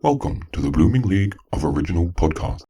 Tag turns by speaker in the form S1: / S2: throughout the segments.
S1: Welcome to the Blooming League of Original Podcasts.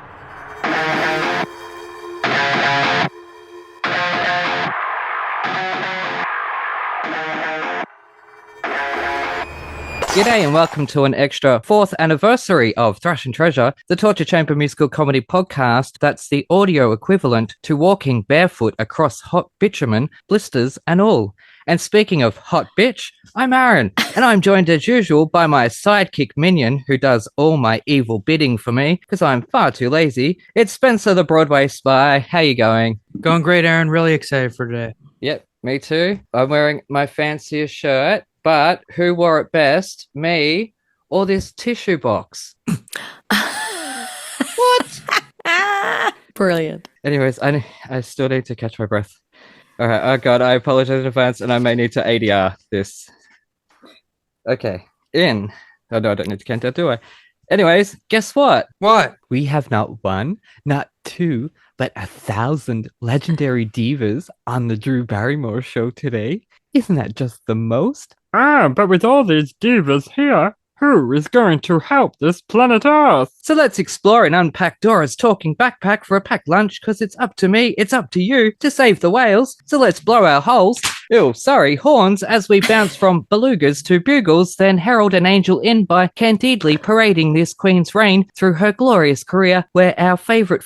S2: G'day and welcome to an extra 4th anniversary of Thrash and Treasure, the Torture Chamber musical comedy podcast that's the audio equivalent to walking barefoot across hot bitumen, blisters and all. And speaking of hot bitch, I'm Aaron, and I'm joined as usual by my sidekick minion who does all my evil bidding for me because I'm far too lazy. It's Spencer the Broadway spy. How you going?
S3: Going great, Aaron. Really excited for today.
S2: Yep, me too. I'm wearing my fanciest shirt. But who wore it best, me or this tissue box? What?
S4: Brilliant.
S2: Anyways, I still need to catch my breath. All right. Oh, God, I apologize in advance, and I may need to ADR this. Okay. Oh, no, I don't need to count that, do I? Anyways, guess what?
S3: What?
S2: We have not one, not two, but 1,000 legendary divas on the Drew Barrymore show today. Isn't that just the most?
S3: But with all these divas here, who is going to help this planet Earth?
S2: So let's explore and unpack Dora's talking backpack for a packed lunch, because it's up to me, it's up to you to save the whales. So let's blow our holes. Horns, as we bounce from belugas to bugles, then herald an angel in by candidly parading this queen's reign through her glorious career, where our favourite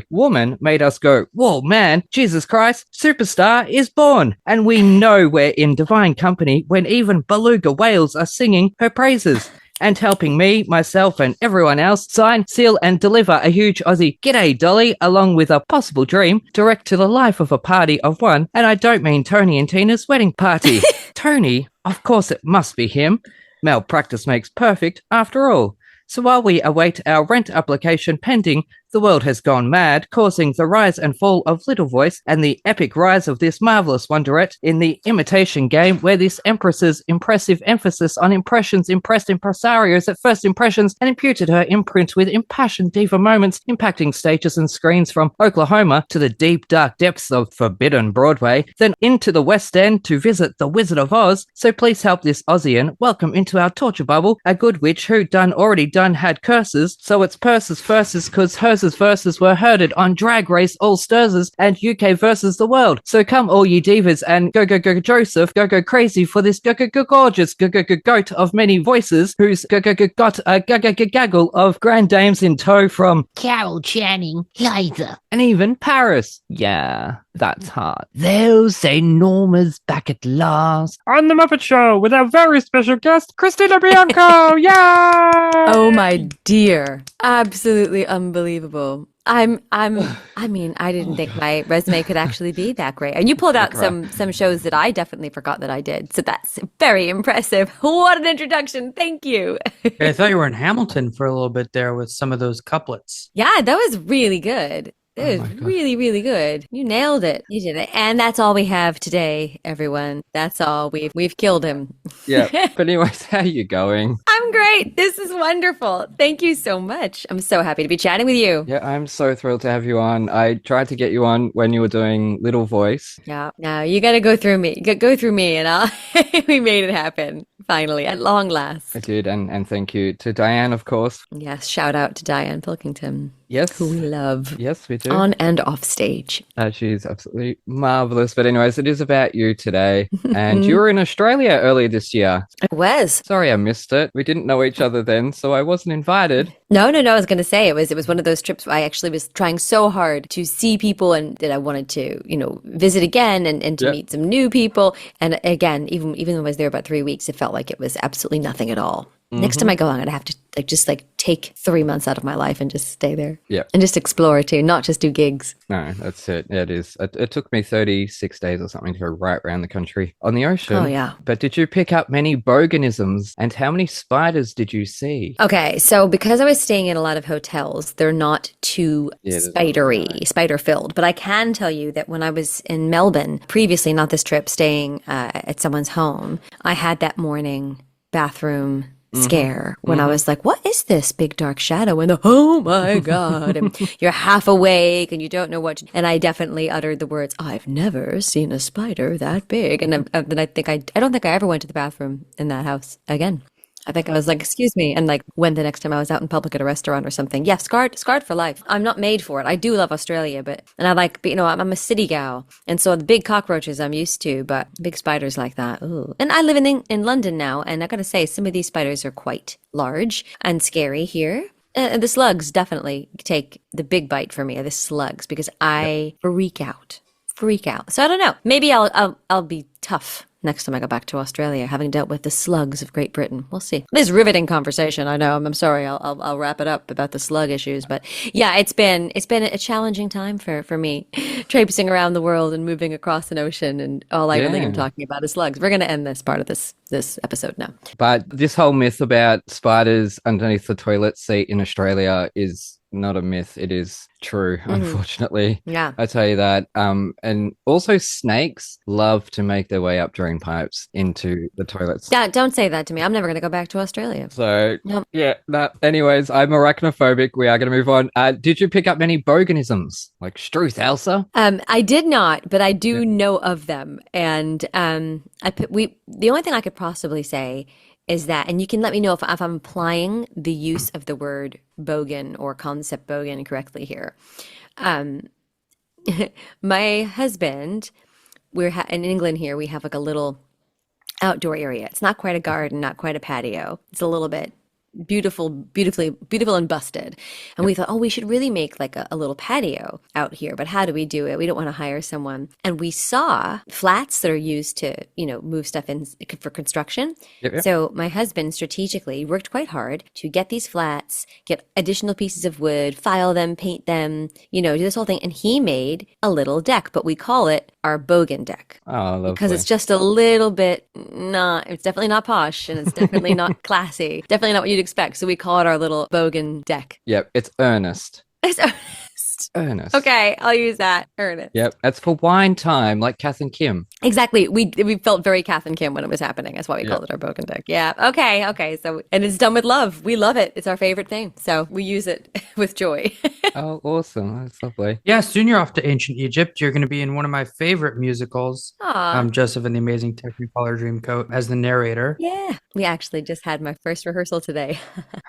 S2: woman made us go, whoa man, Jesus Christ, superstar is born. And we know we're in divine company when even beluga whales are singing her praises. And helping me, myself, and everyone else sign, seal, and deliver a huge Aussie "G'day, Dolly," along with a possible dream, direct to the life of a party of one. And I don't mean Tony and Tina's wedding party. Tony, of course it must be him. Malpractice makes perfect, after all. So while we await our rent application pending, the world has gone mad, causing the rise and fall of Little Voice and the epic rise of this marvelous wonderette in the imitation game, where this empress's impressive emphasis on impressions impressed impresarios at first impressions and imputed her imprint with impassioned diva moments impacting stages and screens from Oklahoma to the deep dark depths of forbidden Broadway, then into the West End to visit the Wizard of Oz. So please help this Aussian welcome into our torture bubble a good witch who already done had curses, so it's purses versus cause hers verses were herded on Drag Race All Stars and UK versus the world. So come all ye divas and go Joseph, go crazy for this gorgeous goat of many voices who's got a gaggle of grand dames in tow from
S5: Carol Channing, Liza,
S2: and even Paris. Yeah, that's hard.
S5: they'll say Norma's back at last.
S3: On the Muppet Show with our very special guest, Christina Bianco! Yay!
S4: Oh my dear. Absolutely unbelievable. I didn't think my resume could actually be that great. And you pulled out some shows that I definitely forgot that I did. So that's very impressive. What an introduction. Thank you.
S3: I thought you were in Hamilton for a little bit there with some of those couplets.
S4: Yeah, that was really good. It was really, really good. You nailed it. You did it. And that's all we have today, everyone. That's all. We've killed him.
S2: Yeah, but anyways, how you going?
S4: I'm great. This is wonderful. Thank you so much. I'm so happy to be chatting with you.
S2: Yeah, I'm so thrilled to have you on. I tried to get you on when you were doing Little Voice.
S4: Yeah. Now you got to go through me. Go through me, and we made it happen. Finally, at long last.
S2: I did, and thank you to Diane, of course.
S4: Yes, shout out to Diane Pilkington.
S2: Yes.
S4: Who we love.
S2: Yes, we do.
S4: On and off stage.
S2: She's absolutely marvelous. But anyways, it is about you today. And you were in Australia earlier this year.
S4: I was.
S2: Sorry I missed it. We didn't know each other then, so I wasn't invited.
S4: No. I was going to say it was one of those trips where I actually was trying so hard to see people and that I wanted to, visit again and to meet some new people. And again, even though I was there about 3 weeks, it felt like it was absolutely nothing at all. Next time I go, I'm going to have to take 3 months out of my life and just stay there.
S2: Yeah.
S4: And just explore too, not just do gigs.
S2: No, that's it. Yeah, it is. It took me 36 days or something to go right around the country on the ocean.
S4: Oh, yeah.
S2: But did you pick up many boganisms? And how many spiders did you see?
S4: Okay, so because I was staying in a lot of hotels, they're not too spider-filled. But I can tell you that when I was in Melbourne, previously, not this trip, staying at someone's home, I had that morning bathroom scare when I was like, what is this big dark shadow? And oh my God, and you're half awake and you don't know what and I definitely uttered the words, I've never seen a spider that big. And then I don't think I ever went to the bathroom in that house again. I think I was like, excuse me. And like when the next time I was out in public at a restaurant or something. Yeah, scarred for life. I'm not made for it. I do love Australia, but I'm a city gal. And so the big cockroaches I'm used to, but big spiders like that. Ooh. And I live in London now. And I got to say, some of these spiders are quite large and scary here. The slugs definitely take the big bite for me, the slugs, because I freak out. So I don't know. Maybe I'll be tough next time I go back to Australia, having dealt with the slugs of Great Britain. We'll see. This is riveting conversation. I know. I'm sorry. I'll wrap it up about the slug issues, but yeah, it's been a challenging time for me, traipsing around the world and moving across an ocean, and all I really am talking about is slugs. We're going to end this part of this episode now.
S2: But this whole myth about spiders underneath the toilet seat in Australia is not a myth. It is true, unfortunately.
S4: Yeah.
S2: I tell you that. And also snakes love to make their way up drain pipes into the toilets.
S4: Yeah, don't say that to me. I'm never going to go back to Australia.
S2: So,
S4: Nope.
S2: yeah. Anyways, I'm arachnophobic. We are going to move on. Did you pick up many boganisms? Like Struth, Elsa?
S4: I did not, but I do know of them. And the only thing I could possibly say is that, and you can let me know if I'm applying the use of the word bogan or concept bogan correctly here. My husband, in England here, we have like a little outdoor area. It's not quite a garden, not quite a patio. It's a little bit beautiful and busted. And we thought, we should really make like a little patio out here. But how do we do it? We don't want to hire someone. And we saw flats that are used to, move stuff in for construction.
S2: Yep.
S4: So my husband strategically worked quite hard to get these flats, get additional pieces of wood, file them, paint them, do this whole thing. And he made a little deck, but we call it our bogan deck.
S2: Oh, lovely.
S4: Because it's just a little bit it's definitely not posh, and it's definitely not classy. Definitely not what you'd expect. So we call it our little bogan deck.
S2: Yep, it's earnest.
S4: It's earnest.
S2: Earnest.
S4: Okay, I'll use that. Earnest.
S2: Yep, that's for wine time, like Kath and Kim.
S4: Exactly. We felt very Kath and Kim when it was happening. That's why we called it our bogan deck. Yeah. Okay. So, and it's done with love. We love it. It's our favorite thing. So we use it with joy.
S2: Oh, awesome. That's lovely.
S6: Yeah, soon you're off to ancient Egypt. You're going to be in one of my favorite musicals,
S4: Aw.
S6: Joseph and the Amazing Technicolor Dreamcoat, as the narrator.
S4: Yeah. We actually just had my first rehearsal today.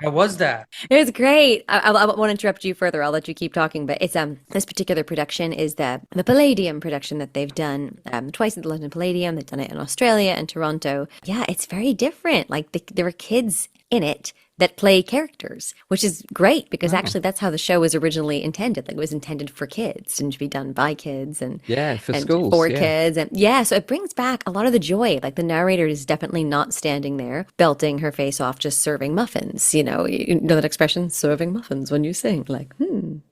S6: How was that?
S4: It was great. I won't interrupt you further. I'll let you keep talking. But it's this particular production is the Palladium production that they've done twice at the London Palladium. They've done it in Australia and Toronto. Yeah, it's very different. Like there were kids in it that play characters, which is great because actually that's how the show was originally intended. Like it was intended for kids and to be done by kids and
S2: for schools,
S4: for kids. And so it brings back a lot of the joy. Like the narrator is definitely not standing there belting her face off just serving muffins. You know that expression, serving muffins when you sing. Like,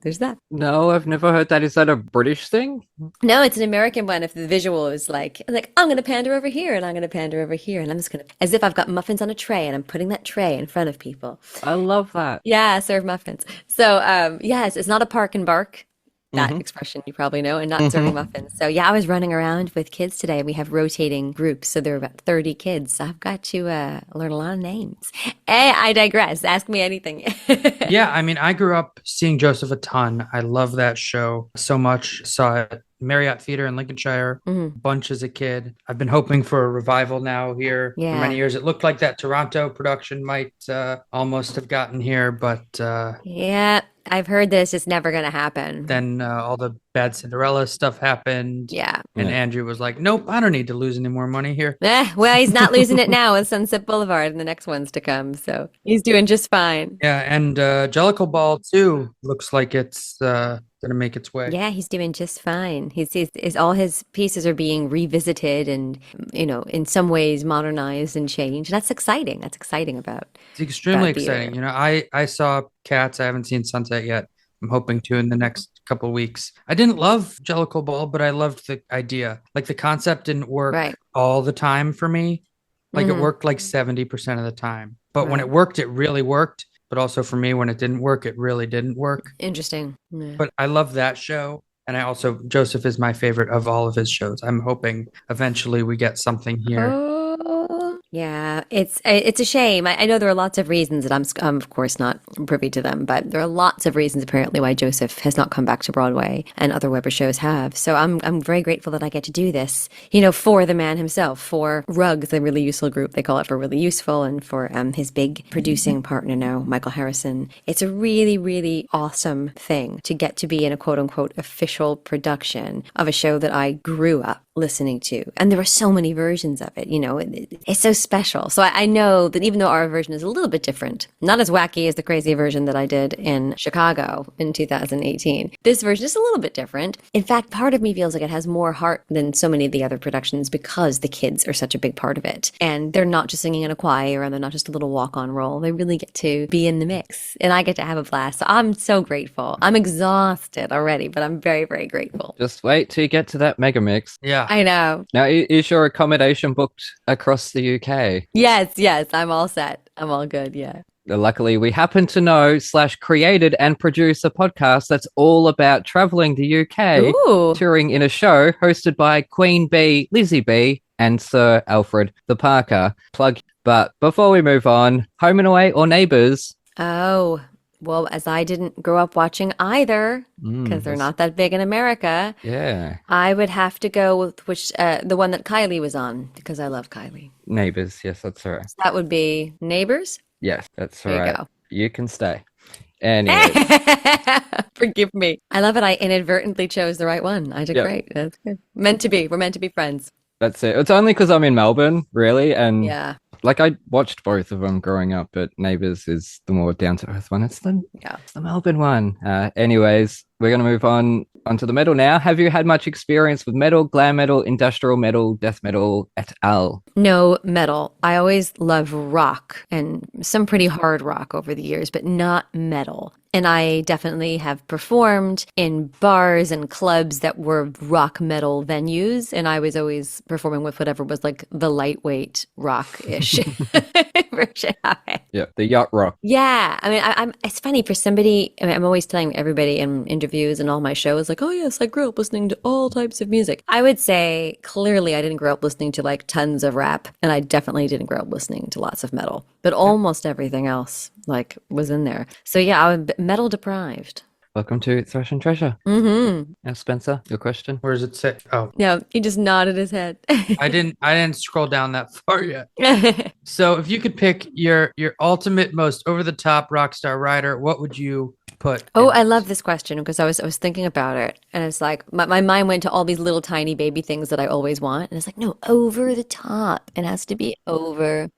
S4: there's that.
S2: No, I've never heard that. Is that a British thing?
S4: No, it's an American one. If the visual is like I'm going to pander over here and I'm going to pander over here and I'm just going to, as if I've got muffins on a tray and I'm putting that tray in front of people.
S2: I love that.
S4: Yeah, serve muffins. So, yes, it's not a park and bark, that expression you probably know, and not serving muffins. So, yeah, I was running around with kids today. We have rotating groups, so there are about 30 kids. So I've got to learn a lot of names. I digress. Ask me anything.
S6: Yeah, I mean, I grew up seeing Joseph a ton. I love that show so much. Saw it Marriott Theater in Lincolnshire, bunch as a kid. I've been hoping for a revival now here for many years. It looked like that Toronto production might almost have gotten here, but
S4: yeah, I've heard this. It's never going to happen.
S6: Then all the bad Cinderella stuff happened.
S4: Yeah.
S6: And Andrew was like, nope, I don't need to lose any more money here.
S4: Well, he's not losing it now with Sunset Boulevard and the next one's to come. So he's doing just fine.
S6: Yeah, and Jellicle Ball, too, looks like it's going to make its way.
S4: Yeah, he's doing just fine. He's all his pieces are being revisited and, in some ways modernized and changed. And that's exciting. That's exciting about
S6: It's extremely
S4: about
S6: exciting. I saw Cats. I haven't seen Sunset yet. I'm hoping to in the next couple of weeks. I didn't love Jellicle Ball, but I loved the idea. Like the concept didn't work all the time for me. Like it worked like 70% of the time. But when it worked, it really worked. But also for me, when it didn't work, it really didn't work.
S4: Interesting. Yeah.
S6: But I love that show. And Joseph is my favorite of all of his shows. I'm hoping eventually we get something here.
S4: Oh, Yeah, it's a shame. I know there are lots of reasons, and I'm of course not privy to them, but there are lots of reasons apparently why Joseph has not come back to Broadway, and other Weber shows have. So I'm very grateful that I get to do this, for the man himself, for Rugs, the Really Useful group. They call it for Really Useful, and for his big producing partner now, Michael Harrison. It's a really, really awesome thing to get to be in a quote unquote official production of a show that I grew up listening to. And there are so many versions of it, it's so special. So I know that even though our version is a little bit different, not as wacky as the crazy version that I did in Chicago in 2018, this version is a little bit different. In fact, part of me feels like it has more heart than so many of the other productions because the kids are such a big part of it. And they're not just singing in a choir, and they're not just a little walk-on role. They really get to be in the mix, and I get to have a blast. So I'm so grateful. I'm exhausted already, but I'm very, very grateful.
S2: Just wait till you get to that mega mix.
S6: Yeah.
S4: I know.
S2: Now, is your accommodation booked across the UK?
S4: Yes. I'm all set. I'm all good. Yeah.
S2: Luckily, we happen to know / created and produce a podcast that's all about traveling the UK,
S4: Ooh.
S2: touring in a show hosted by Queen Bee, Lizzie B, and Sir Alfred the Parker. Plug. But before we move on, Home and Away or Neighbours?
S4: Oh, well, as I didn't grow up watching either, because they're not that big in America.
S2: Yeah.
S4: I would have to go with the one that Kylie was on, because I love Kylie.
S2: Neighbours, yes, that's right.
S4: So that would be Neighbours.
S2: Yes, that's
S4: There
S2: right.
S4: you go.
S2: You can stay. Anyway.
S4: Forgive me. I love it. I inadvertently chose the right one. I did great. That's good. Meant to be. We're meant to be friends.
S2: That's it. It's only because I'm in Melbourne, really, and
S4: Yeah.
S2: like I watched both of them growing up, but Neighbours is the more down to earth one. It's the Melbourne one. Anyways, we're gonna move on onto the metal now. Have you had much experience with metal, glam metal, industrial metal, death metal, et al?
S4: No metal. I always love rock and some pretty hard rock over the years, but not metal. And I definitely have performed in bars and clubs that were rock metal venues. And I was always performing with whatever was like the lightweight rock-ish version of it.
S2: Yeah, the yacht rock.
S4: Yeah. I mean, it's funny for somebody, I'm always telling everybody in interviews and all my shows, like, oh yes, I grew up listening to all types of music. I would say clearly I didn't grow up listening to like tons of rap, and I definitely didn't grow up listening to lots of metal, but almost everything else like was in there. So yeah, I'm metal deprived.
S2: Welcome to Thrash and Treasure.
S4: Mm-hmm.
S2: Now, Spencer, your question.
S6: Where does it say? Oh,
S4: Yeah, he just nodded his head.
S6: I didn't scroll down that far yet. So if you could pick your ultimate most over the top rock star writer, what would you put?
S4: Oh,
S6: in
S4: I
S6: it?
S4: love this question because I was thinking about it, and it's like my mind went to all these little tiny baby things that I always want, and it's like, no, over the top. It has to be over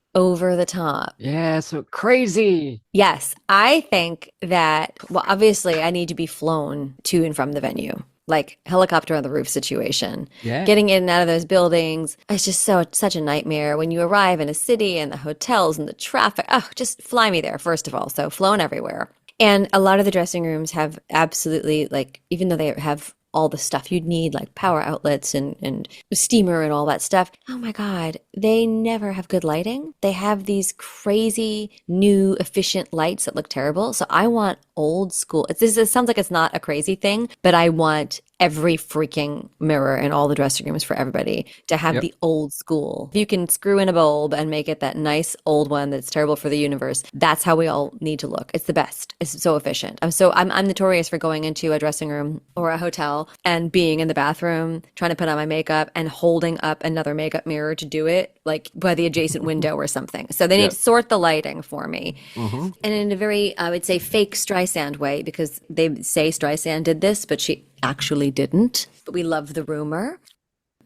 S4: the top.
S2: Yeah, so crazy.
S4: Yes, I think that, well, obviously I need to be flown to and from the venue. Like helicopter on the roof situation.
S2: Yeah.
S4: Getting in and out of those buildings. It's just such a nightmare when you arrive in a city and the hotels and the traffic. Oh, just fly me there, first of all. So flown everywhere. And a lot of the dressing rooms have absolutely, like, even though they have all the stuff you'd need, like power outlets and steamer and all that stuff. Oh my God, they never have good lighting. They have these crazy new efficient lights that look terrible. So I want old school. It sounds like it's not a crazy thing, but I want every freaking mirror in all the dressing rooms for everybody to have the old school. If you can screw in a bulb and make it that nice old one that's terrible for the universe, that's how we all need to look. It's the best. It's so efficient. I'm notorious for going into a dressing room or a hotel and being in the bathroom, trying to put on my makeup and holding up another makeup mirror to do it, like by the adjacent window or something. So they need to sort the lighting for me. Mm-hmm. And in a very, I would say, fake Streisand way, because they say Streisand did this, but she actually didn't. But we love the rumor.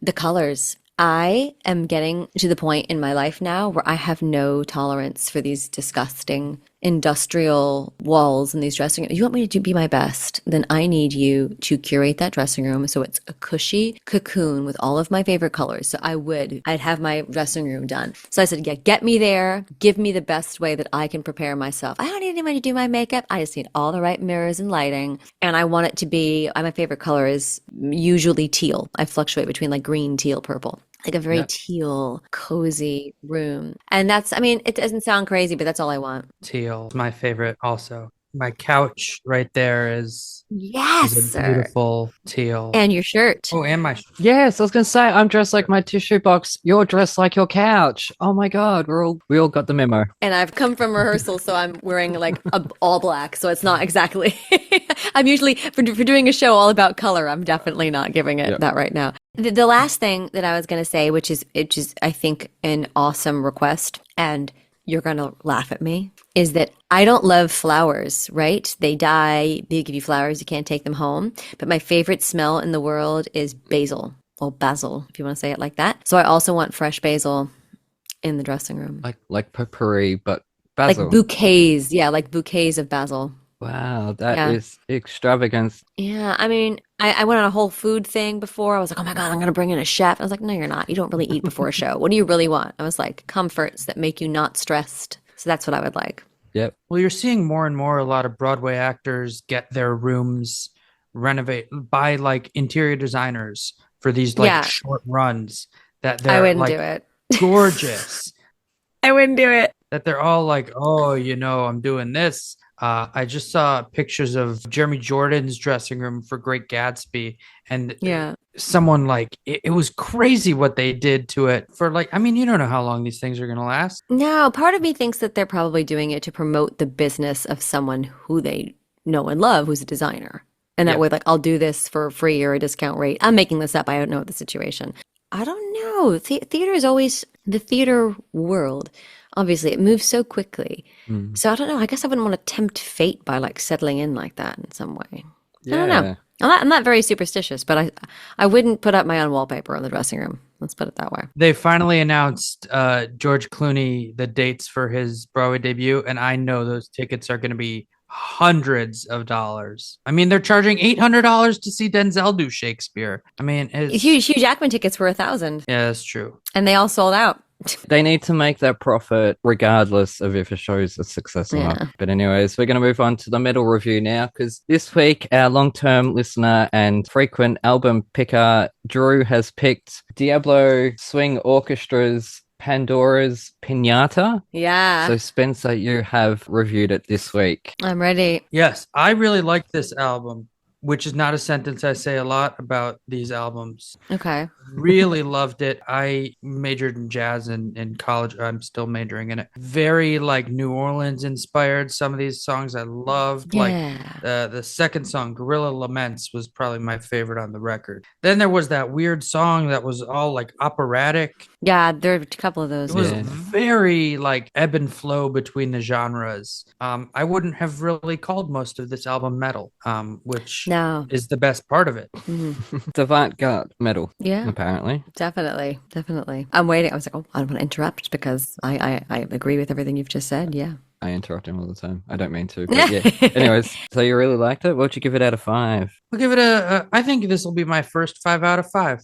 S4: The colors. I am getting to the point in my life now where I have no tolerance for these disgusting industrial walls in these dressing rooms. You want me to be my best, then I need you to curate that dressing room so it's a cushy cocoon with all of my favorite colors. So I'd have my dressing room done. So I said, yeah, get me there. Give me the best way that I can prepare myself. I don't need anybody to do my makeup. I just need all the right mirrors and lighting. And I want it to be, my favorite color is usually teal. I fluctuate between like green, teal, purple. Like a very teal, cozy room. And that's, I mean, it doesn't sound crazy, but that's all I want.
S6: Teal is my favorite also. My couch right there is
S4: Yes,
S6: a
S4: sir.
S6: beautiful teal.
S4: And your shirt.
S6: Oh, and my
S2: Yes, I was gonna say I'm dressed like my tissue box. You're dressed like your couch. Oh my god, we all got the memo.
S4: And I've come from rehearsal, so I'm wearing like all black. So it's not exactly. I'm usually for doing a show all about color. I'm definitely not giving it that right now. The last thing that I was going to say, which is I think an awesome request, and you're going to laugh at me, is that I don't love flowers, right? They die, they give you flowers, you can't take them home. But my favorite smell in the world is basil, or basil, if you want to say it like that. So I also want fresh basil in the dressing room.
S2: Like potpourri, but basil.
S4: Like bouquets. Yeah, like bouquets of basil.
S2: Wow, that is extravagance.
S4: Yeah, I mean, I went on a whole food thing before. I was like, oh my God, I'm going to bring in a chef. I was like, no, you're not. You don't really eat before a show. What do you really want? I was like, comforts that make you not stressed. So that's what I would like.
S2: Yep.
S6: Well, you're seeing more and more a lot of Broadway actors get their rooms renovated by like interior designers for these like short runs that they're
S4: I wouldn't
S6: like
S4: do it.
S6: gorgeous.
S4: I wouldn't do it.
S6: That they're all like, oh, I'm doing this. I just saw pictures of Jeremy Jordan's dressing room for Great Gatsby, and someone like it was crazy what they did to it for like, I mean, you don't know how long these things are going to last.
S4: No, part of me thinks that they're probably doing it to promote the business of someone who they know and love, who's a designer. And that way, like, I'll do this for free or a discount rate. I'm making this up. I don't know the situation. I don't know. Theater is always the theater world. Obviously, it moves so quickly. So I don't know. I guess I wouldn't want to tempt fate by like settling in like that in some way. I don't know. I'm not very superstitious, but I wouldn't put up my own wallpaper in the dressing room. Let's put it that way.
S6: They finally announced George Clooney the dates for his Broadway debut, and I know those tickets are going to be hundreds of dollars. I mean, they're charging $800 to see Denzel do Shakespeare. I mean,
S4: Hugh Jackman tickets were $1,000.
S6: Yeah, that's true.
S4: And they all sold out.
S2: They need to make that profit regardless of if a show's a success or not. But anyways, we're going to move on to the metal review now, because this week our long-term listener and frequent album picker Drew has picked Diablo Swing Orchestra's Pandora's Piñata.
S4: Yeah.
S2: So Spencer, you have reviewed it this week.
S4: I'm ready.
S6: Yes, I really like this album, which is not a sentence I say a lot about these albums.
S4: Okay.
S6: Really loved it. I majored in jazz in college. I'm still majoring in it. Very like New Orleans inspired. Some of these songs I loved.
S4: Yeah.
S6: Like the second song, Gorilla Laments, was probably my favorite on the record. Then there was that weird song that was all like operatic.
S4: Yeah, there are a couple of those.
S6: It was very like ebb and flow between the genres. I wouldn't have really called most of this album metal, which is the best part of it.
S2: It's avant-garde metal.
S4: Yeah.
S2: Apparently.
S4: Definitely. I'm waiting. I was like, oh, I don't want to interrupt because I agree with everything you've just said. Yeah.
S2: I interrupt him all the time. I don't mean to, but yeah. Anyways, so you really liked it? What'd you give it out of 5?
S6: I'll give it I think this will be my first 5 out of 5.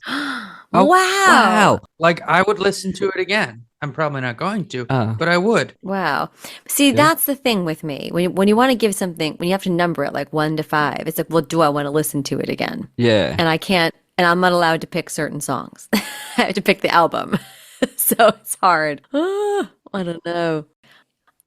S4: Wow.
S6: Like I would listen to it again. I'm probably not going to, but I would.
S4: Wow. See, that's the thing with me. When you want to give something, when you have to number it like 1 to 5, it's like, well, do I want to listen to it again?
S2: Yeah.
S4: And I can't, and I'm not allowed to pick certain songs. I have to pick the album. So it's hard. I don't know.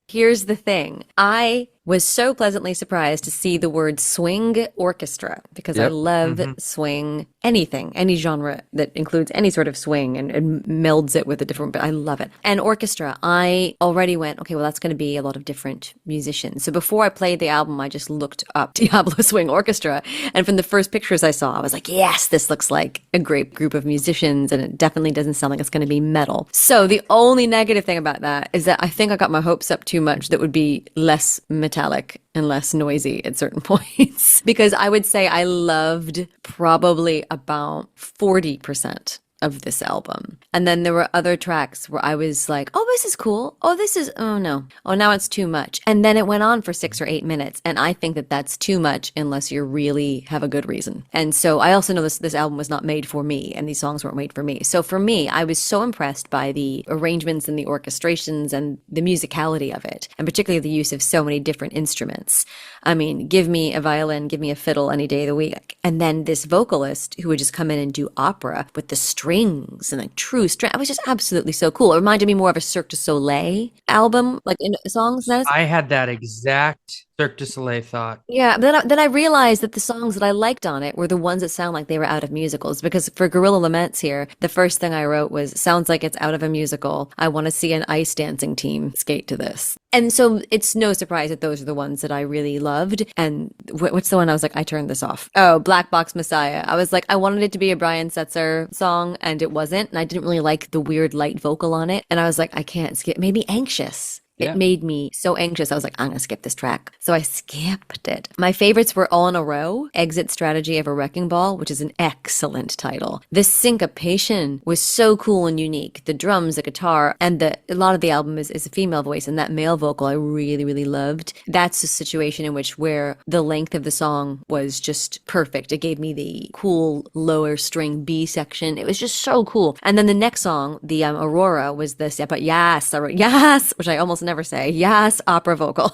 S4: Here's the thing. I was so pleasantly surprised to see the word swing orchestra because I love swing, anything, any genre that includes any sort of swing and melds it with a different, but I love it. And orchestra, I already went, okay, well, that's going to be a lot of different musicians. So before I played the album, I just looked up Diablo Swing Orchestra. And from the first pictures I saw, I was like, yes, this looks like a great group of musicians. And it definitely doesn't sound like it's going to be metal. So the only negative thing about that is that I think I got my hopes up too much that would be less metallic and less noisy at certain points, because I would say I loved probably about 40% of this album. And then there were other tracks where I was like, oh, this is cool. Oh, this is, oh no. Oh, now it's too much. And then it went on for 6 or 8 minutes. And I think that that's too much unless you really have a good reason. And so I also know this album was not made for me and these songs weren't made for me. So for me, I was so impressed by the arrangements and the orchestrations and the musicality of it, and particularly the use of so many different instruments. I mean, give me a violin, give me a fiddle any day of the week. And then this vocalist who would just come in and do opera with the strings and like true string. It was just absolutely so cool. It reminded me more of a Cirque du Soleil album, like in songs.
S6: I had that exact Cirque du Soleil thought.
S4: Yeah, then I realized that the songs that I liked on it were the ones that sound like they were out of musicals. Because for Gorilla Laments here, the first thing I wrote was, sounds like it's out of a musical. I want to see an ice dancing team skate to this. And so it's no surprise that those are the ones that I really loved. And what's the one I was like, I turned this off? Oh, Black Box Messiah. I was like, I wanted it to be a Brian Setzer song, and it wasn't. And I didn't really like the weird light vocal on it. And I was like, I can't skip. It made me anxious. It made me so anxious. I was like, I'm going to skip this track. So I skipped it. My favorites were all in a row. Exit Strategy of a Wrecking Ball, which is an excellent title. This syncopation was so cool and unique. The drums, the guitar, and a lot of the album is a female voice, and that male vocal I really, really loved. That's a situation in which where the length of the song was just perfect. It gave me the cool lower string B section. It was just so cool. And then the next song, the Aurora, was this, but yes, which I almost never say, yes, opera vocal.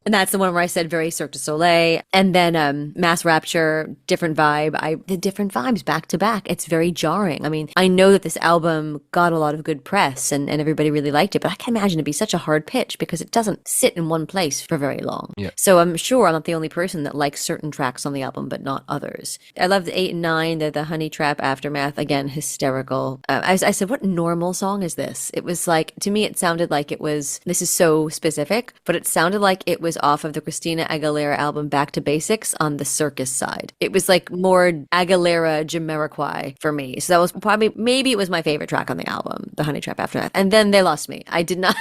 S4: And that's the one where I said very Cirque du Soleil. And then Mass Rapture, different vibe. The different vibes back to back. It's very jarring. I mean, I know that this album got a lot of good press and everybody really liked it, but I can imagine it'd be such a hard pitch because it doesn't sit in one place for very long. Yeah. So I'm sure I'm not the only person that likes certain tracks on the album, but not others. I love the 8 and 9, the Honey Trap Aftermath. Again, hysterical. I said, what normal song is this? It was like, to me, it sounded like it was, this is so specific, but it sounded like it was off of the Christina Aguilera album Back to Basics on the circus side. It was like more Aguilera Jamiroquai for me. So that was probably, maybe it was my favorite track on the album, the Honey Trap Aftermath. And then they lost me. I did not,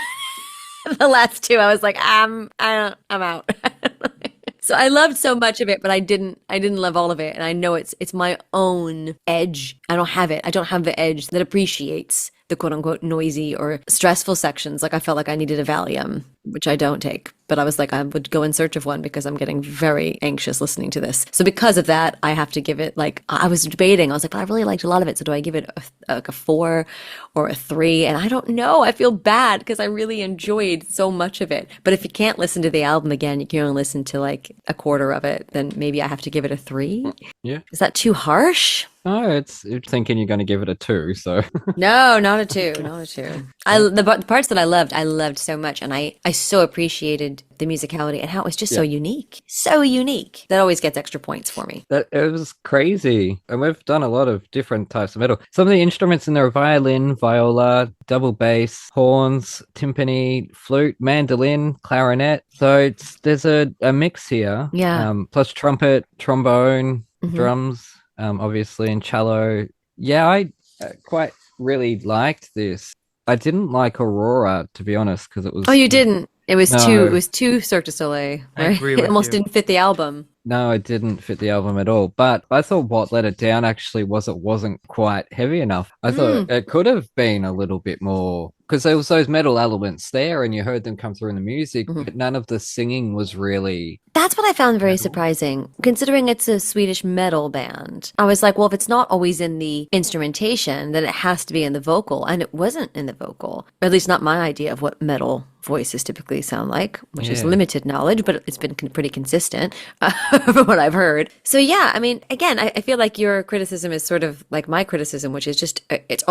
S4: the last two, I was like, I'm out. So I loved so much of it, but I didn't love all of it. And I know it's my own edge. I don't have it. I don't have the edge that appreciates the quote unquote noisy or stressful sections. Like I felt like I needed a Valium, which I don't take, but I was like, I would go in search of one because I'm getting very anxious listening to this. So because of that, I have to give it, like, I was debating. I was like, but I really liked a lot of it. So do I give it a 4 or a 3? And I don't know. I feel bad because I really enjoyed so much of it. But if you can't listen to the album again, you can only listen to like a quarter of it, then maybe I have to give it a 3.
S7: Yeah.
S4: Is that too harsh?
S7: No, it's thinking you're going to give it a 2, so.
S4: No, not a 2, not a 2. The parts that I loved so much, and I so appreciated the musicality and how it was just so unique. That always gets extra points for me.
S7: It was crazy. And we've done a lot of different types of metal. Some of the instruments in there are violin, viola, double bass, horns, timpani, flute, mandolin, clarinet. So there's a mix here.
S4: Yeah.
S7: Plus trumpet, trombone, drums. Obviously, and cello. Yeah, I quite really liked this. I didn't like Aurora, to be honest, because it was.
S4: Oh, you didn't? It was
S7: No.
S4: It was too Cirque du Soleil.
S6: I
S4: Right?
S6: agree
S4: It
S6: with
S4: almost
S6: you.
S4: didn't fit the album.
S7: No, it didn't fit the album at all. But I thought what let it down actually was it wasn't quite heavy enough. I thought it could have been a little bit more, because there was those metal elements there and you heard them come through in the music, but none of the singing was really.
S4: That's what I found very surprising, considering it's a Swedish metal band. I was like, well, if it's not always in the instrumentation, then it has to be in the vocal. And it wasn't in the vocal, or at least not my idea of what metal voices typically sound like, which is limited knowledge, but it's been pretty consistent from what I've heard. So yeah, I mean, again, I feel like your criticism is sort of like my criticism, which is just, it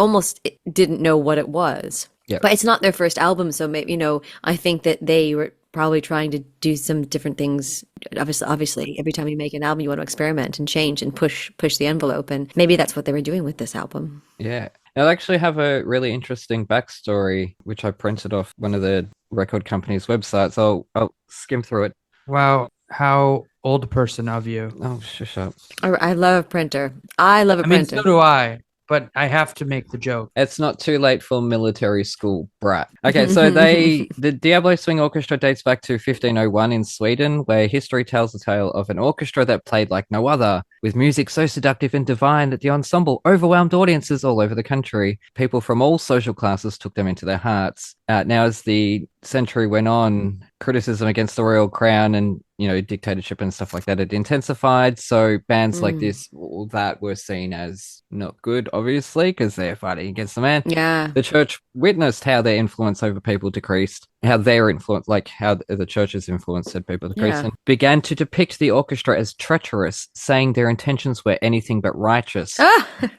S4: didn't know what it was.
S7: Yeah.
S4: But it's not their first album, so maybe, I think that they were probably trying to do some different things. Obviously, every time you make an album, you want to experiment and change and push the envelope, and maybe that's what they were doing with this album.
S7: Yeah. I actually have a really interesting backstory, which I printed off one of the record company's websites. I'll skim through it.
S6: Wow, how old a person of you.
S7: Oh, shush up.
S4: I love a printer. I love a
S6: I mean,
S4: printer.
S6: so do I, but I have to make the joke.
S7: It's not too late for military school brat. Okay, so the Diablo Swing Orchestra dates back to 1501 in Sweden, where history tells the tale of an orchestra that played like no other, with music so seductive and divine that the ensemble overwhelmed audiences all over the country. People from all social classes took them into their hearts. Now, as the century went on, criticism against the royal crown and dictatorship and stuff like that had intensified. So bands like this, that were seen as not good, obviously, because they're fighting against the man.
S4: Yeah.
S7: The church witnessed how their influence over people decreased, how their influence, like how the church's influence had people decreased, and began to depict the orchestra as treacherous, saying their intentions were anything but righteous.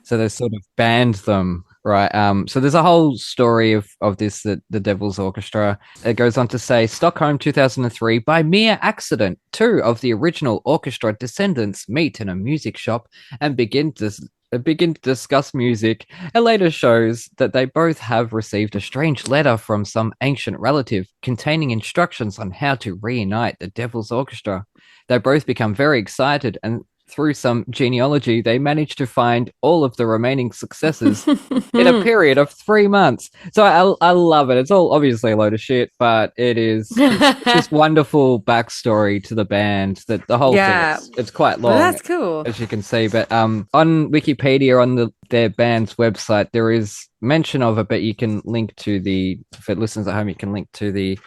S7: So they sort of banned them right? So there's a whole story of this, the Devil's Orchestra. It goes on to say, Stockholm 2003, by mere accident, two of the original orchestra descendants meet in a music shop and begin to discuss music. It later shows that they both have received a strange letter from some ancient relative containing instructions on how to reunite the Devil's Orchestra. They both become very excited, and through some genealogy, they manage to find all of the remaining successors in a period of 3 months. So I love it. It's all obviously a load of shit, but it's this wonderful backstory to the band that the whole thing, it's quite long.
S4: Well, that's cool.
S7: As you can see, but on Wikipedia, on their band's website, there is mention of it, but you can link to for listeners at home, you can link to the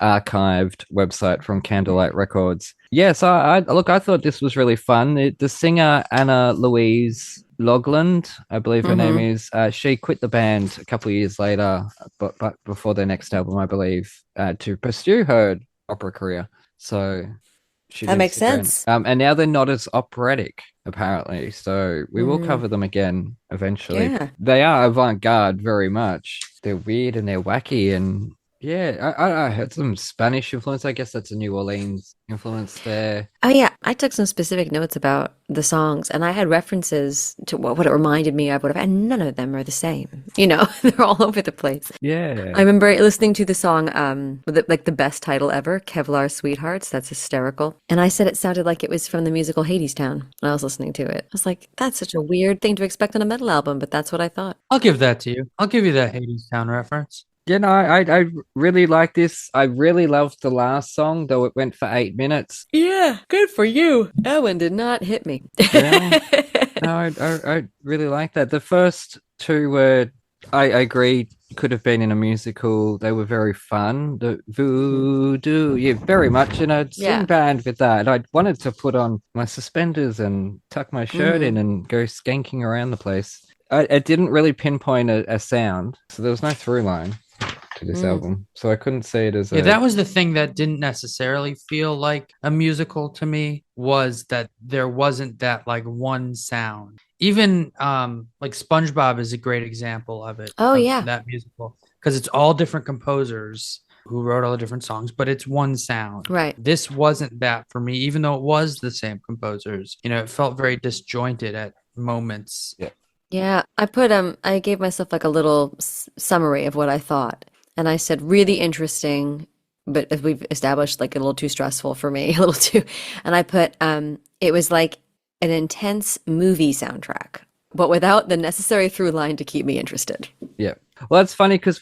S7: archived website from Candlelight Records. Yeah, so I thought this was really fun. The singer Anna Louise Logland, I believe her name is, she quit the band a couple of years later, but before their next album, I believe, to pursue her opera career. So that makes sense. And now they're not as operatic, apparently. So we will cover them again eventually. Yeah. They are avant-garde very much. They're weird and they're wacky, and yeah, I had some Spanish influence. I guess that's a New Orleans influence there.
S4: Oh yeah, I took some specific notes about the songs, and I had references to what it reminded me of, and none of them are the same. You know, they're all over the place.
S7: Yeah.
S4: I remember listening to the song, with the best title ever, Kevlar Sweethearts. That's hysterical. And I said it sounded like it was from the musical Hadestown when I was listening to it. I was like, that's such a weird thing to expect on a metal album, but that's what I thought.
S6: I'll give that to you. I'll give you that Hadestown reference.
S7: Yeah, no, I really like this. I really loved the last song, though it went for 8 minutes.
S4: Yeah, good for you. That one did not hit me.
S7: Yeah. No, I really like that. The first two were, I agree, could have been in a musical. They were very fun. The voodoo, yeah, very much in a swing band with that. I wanted to put on my suspenders and tuck my shirt in and go skanking around the place. It didn't really pinpoint a sound, so there was no through line to this album, so I couldn't see it as
S6: that was the thing that didn't necessarily feel like a musical to me, was that there wasn't that like one sound. Even like SpongeBob is a great example of it. That musical, because it's all different composers who wrote all the different songs, but it's one sound.
S4: Right.
S6: This wasn't that for me, even though it was the same composers. You know, it felt very disjointed at moments.
S4: Yeah, I gave myself like a little summary of what I thought. And I said, really interesting, but as we've established, like a little too stressful for me, a little too. And I put, it was like an intense movie soundtrack, but without the necessary through line to keep me interested.
S7: Yeah. Well, that's funny because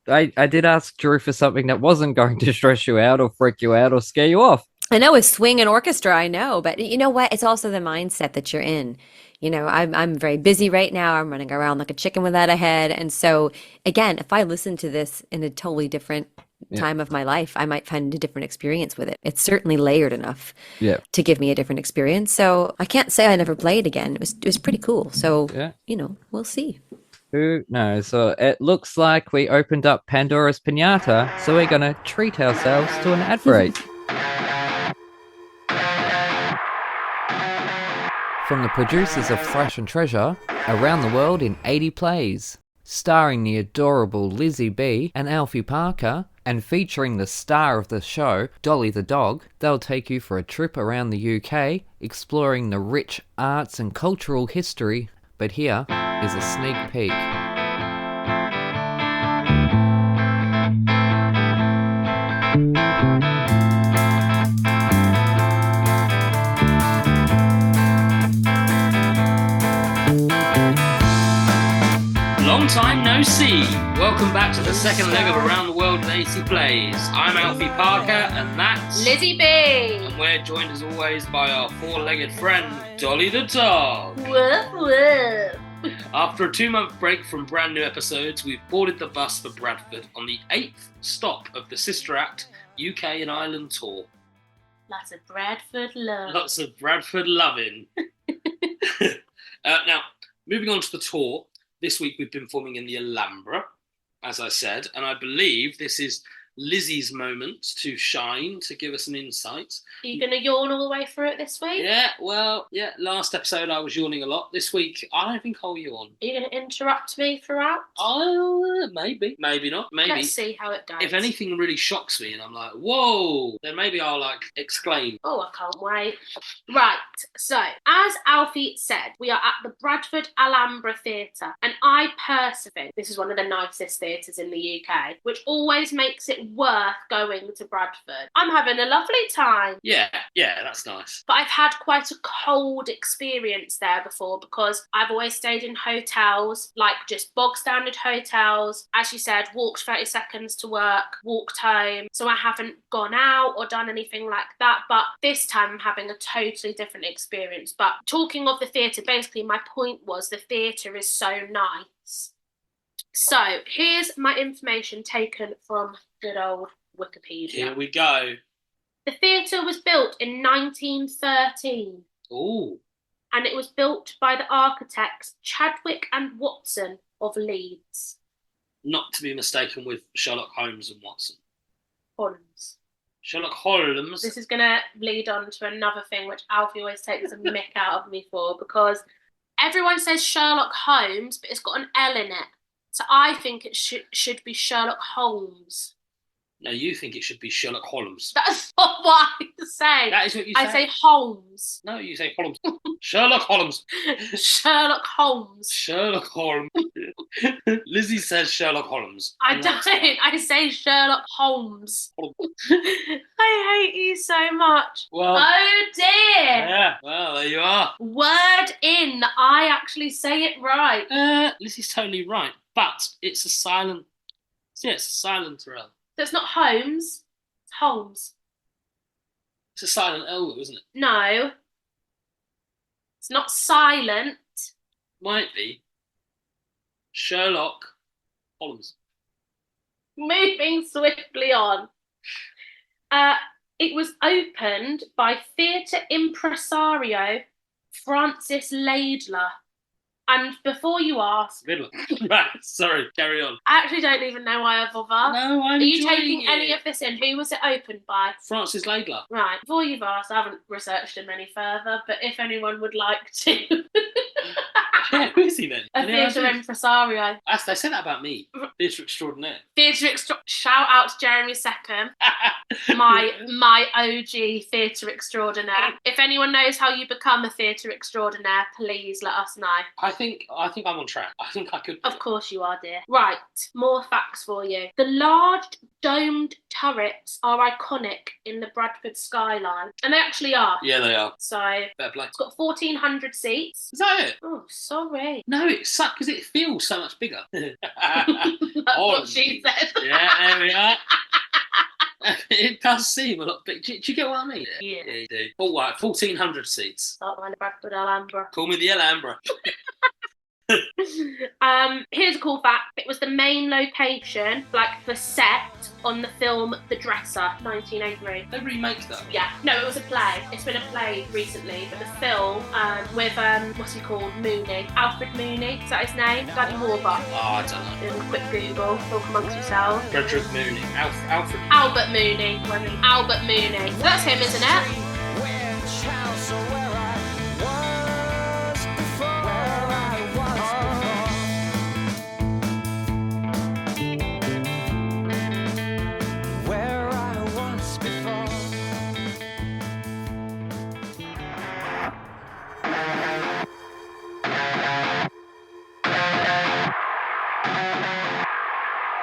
S7: I did ask Drew for something that wasn't going to stress you out or freak you out or scare you off.
S4: I know, with swing and orchestra, I know, but you know what? It's also the mindset that you're in. You know, I'm very busy right now. I'm running around like a chicken without a head. And so, again, if I listen to this in a totally different time of my life, I might find a different experience with it. It's certainly layered enough to give me a different experience. So I can't say I never play it again. It was pretty cool. So, you know, we'll see.
S7: Who knows? So it looks like we opened up Pandora's Piñata, so we're going to treat ourselves to an ad break. From the producers of Thrash and Treasure, around the world in 80 plays, starring the adorable Lizzie B and Alfie Parker, and featuring the star of the show, Dolly the dog, they'll take you for a trip around the UK, exploring the rich arts and cultural history. But here is a sneak peek.
S8: Long time no see. Welcome back to the second leg of Around the World in 80 Plays. I'm Alfie Parker, and that's
S9: Lizzie B.
S8: And we're joined as always by our four-legged friend, Dolly the dog.
S9: Woof woof.
S8: After a 2-month break from brand new episodes, we've boarded the bus for Bradford on the 8th stop of the Sister Act UK and Ireland tour.
S9: Lots of Bradford love.
S8: Lots of Bradford loving. Now, moving on to the tour. This week we've been performing in the Alhambra, as I said, and I believe this is Lizzie's moment to shine, to give us an insight.
S9: Are you going to yawn all the way through it this week?
S8: Yeah, well, last episode I was yawning a lot. This week, I don't think I'll yawn.
S9: Are you going to interrupt me throughout?
S8: Maybe. Maybe not. Maybe.
S9: Let's see how it goes.
S8: If anything really shocks me and I'm like, whoa, then maybe I'll exclaim.
S9: Oh, I can't wait. Right, so as Alfie said, we are at the Bradford Alhambra Theatre, and I personally think this is one of the nicest theatres in the UK, which always makes it worth going to Bradford. I'm having a lovely time.
S8: Yeah, that's nice.
S9: But I've had quite a cold experience there before because I've always stayed in hotels, like just bog standard hotels. As you said, walked 30 seconds to work, walked home. So I haven't gone out or done anything like that. But this time I'm having a totally different experience. But talking of the theatre, basically my point was the theatre is so nice. So here's my information taken from good old Wikipedia.
S8: Here we go.
S9: The theatre was built in 1913.
S8: Ooh.
S9: And it was built by the architects Chadwick and Watson of Leeds.
S8: Not to be mistaken with Sherlock Holmes and Watson.
S9: Holmes.
S8: Sherlock Holmes.
S9: This is going to lead on to another thing which Alfie always takes a mick out of me for, because everyone says Sherlock Holmes, but it's got an L in it. So I think it should be Sherlock Holmes.
S8: No, you think it should be Sherlock Holmes.
S9: That's not what I say.
S8: That is what you say.
S9: I say Holmes.
S8: No, you say Holmes. Sherlock Holmes.
S9: Sherlock Holmes.
S8: Sherlock Holmes. Lizzie says Sherlock Holmes.
S9: I don't. I say Sherlock Holmes. I hate you so much.
S8: Well,
S9: oh dear.
S8: Yeah, well, there you are.
S9: Word in. I actually say it right.
S8: Lizzie's totally right. But it's a silent... Yeah, it's a silent L.
S9: So it's not Holmes, it's Holmes.
S8: It's a silent L, isn't it?
S9: No. It's not silent.
S8: Might be. Sherlock Holmes.
S9: Moving swiftly on. It was opened by theatre impresario Francis Laidler. And before you ask...
S8: Riddler. Right, sorry, carry on.
S9: I actually don't even know why I bother.
S8: No, I'm
S9: Are you taking any of this in? Who was it opened by?
S8: Francis Laidler.
S9: Right, before you've asked, I haven't researched him any further, but if anyone would like to...
S8: Yeah, who is he then?
S9: A theatre impresario.
S8: They said that about me. Theatre extraordinaire.
S9: Shout out to Jeremy Seckham, my OG theatre extraordinaire. If anyone knows how you become a theatre extraordinaire, please let us know.
S8: I think I'm on track. I think I could.
S9: Of course you are, dear. Right, more facts for you. The large domed turrets are iconic in the Bradford skyline, and they actually are.
S8: Yeah, they are.
S9: So
S8: fair play.
S9: It's got 1,400 seats.
S8: Is that it?
S9: Oh, sorry.
S8: No, it sucks because it feels so much bigger.
S9: That's what she said.
S8: Yeah, there we are. It does seem a lot big. Do you get what I mean?
S9: Yeah.
S8: You do. All right, 1,400 seats.
S9: Start behind the Bradford Alhambra.
S8: Call me the Alhambra.
S9: Here's a cool fact. It was the main location, like the set on the film The Dresser, 1983.
S8: They remake that?
S9: Yeah. No, it was a play. It's been a play recently, but the film with what's he called? Mooney. Alfred Mooney. Is that his name? Daddy Warbuck.
S8: Oh, I don't know.
S9: Do a quick Google. Talk amongst yourselves.
S8: Frederick Mooney. Alfred.
S9: Albert Mooney. Albert Mooney. That's him, isn't it?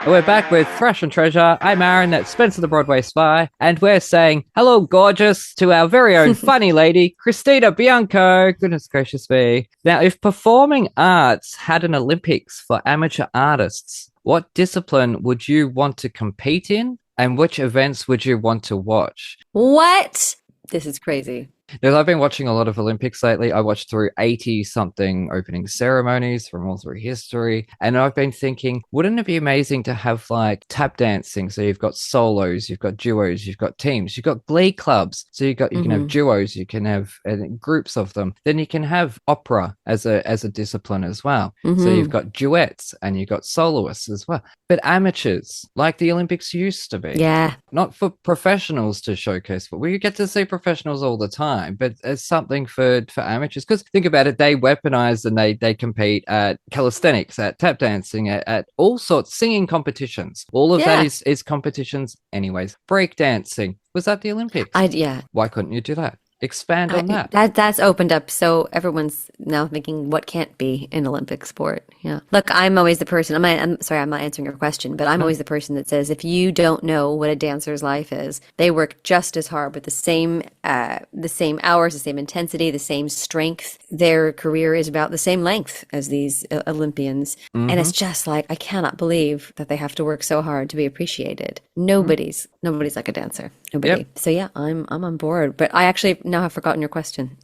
S7: We're back with Thrash and Treasure. I'm Aaron, that's Spencer the Broadway Spy, and we're saying hello, gorgeous, to our very own funny lady, Christina Bianco. Goodness gracious me. Now, if performing arts had an Olympics for amateur artists, what discipline would you want to compete in, and which events would you want to watch?
S4: What? This is crazy.
S7: Now, I've been watching a lot of Olympics lately. I watched through 80 something opening ceremonies from all through history. And I've been thinking, wouldn't it be amazing to have like tap dancing? So you've got solos, you've got duos, you've got teams, you've got glee clubs. So you can have duos, you can have groups of them. Then you can have opera as a discipline as well. So you've got duets and you've got soloists as well. But amateurs, like the Olympics used to be.
S4: Yeah.
S7: Not for professionals to showcase, but we get to see professionals all the time. But it's something for amateurs. Because think about it, they weaponize and they compete at calisthenics, at tap dancing, at all sorts, singing competitions. All of that is competitions anyways. Break dancing. Was that the Olympics?
S4: Yeah.
S7: Why couldn't you do that? Expand on that.
S4: That's opened up. So everyone's now thinking what can't be an Olympic sport. Yeah. Look, I'm always the person. I'm sorry, I'm not answering your question, but I'm always the person that says if you don't know what a dancer's life is, they work just as hard with the same hours, the same intensity, the same strength. Their career is about the same length as these Olympians, and it's just like I cannot believe that they have to work so hard to be appreciated. Nobody's like a dancer. Nobody.
S7: Yep.
S4: So yeah, I'm on board. But I actually now have forgotten your question.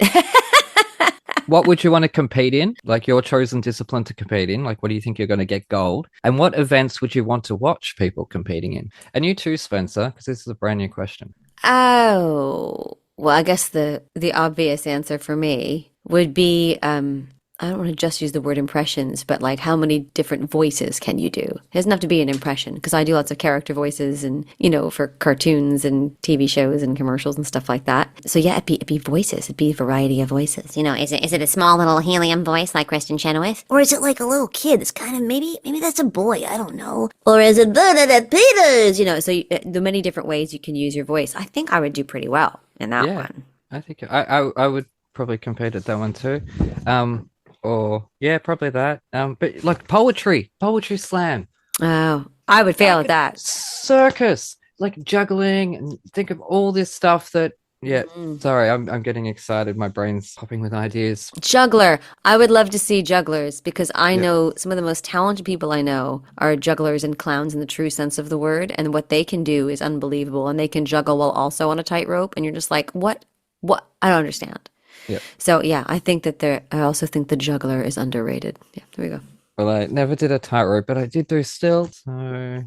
S7: What would you want to compete in? Like your chosen discipline to compete in? Like what do you think you're going to get gold? And what events would you want to watch people competing in? And you too, Spencer, because this is a brand new question.
S4: Oh, well, I guess the obvious answer for me would be I don't want to just use the word impressions, but like how many different voices can you do? It doesn't have to be an impression because I do lots of character voices and, for cartoons and TV shows and commercials and stuff like that. So yeah, it'd be voices. It'd be a variety of voices.
S10: Is it a small little helium voice like Kristen Chenoweth? Or is it like a little kid that's kind of maybe that's a boy, I don't know. Or is it Bernadette Peters?
S4: So the many different ways you can use your voice. I think I would do pretty well in that one.
S7: I think I would probably compete at that one too. Or yeah, probably that. But like poetry slam.
S4: Oh, I would fail at that.
S7: Circus, like juggling, and think of all this stuff that. Yeah, sorry, I'm getting excited. My brain's popping with ideas.
S4: Juggler. I would love to see jugglers because I know some of the most talented people I know are jugglers and clowns in the true sense of the word. And what they can do is unbelievable. And they can juggle while also on a tightrope. And you're just like, what? I don't understand.
S7: Yep.
S4: So yeah, I think that I also think the juggler is underrated. Yeah, there we go.
S7: Well, I never did a tightrope, but I did do stilts. So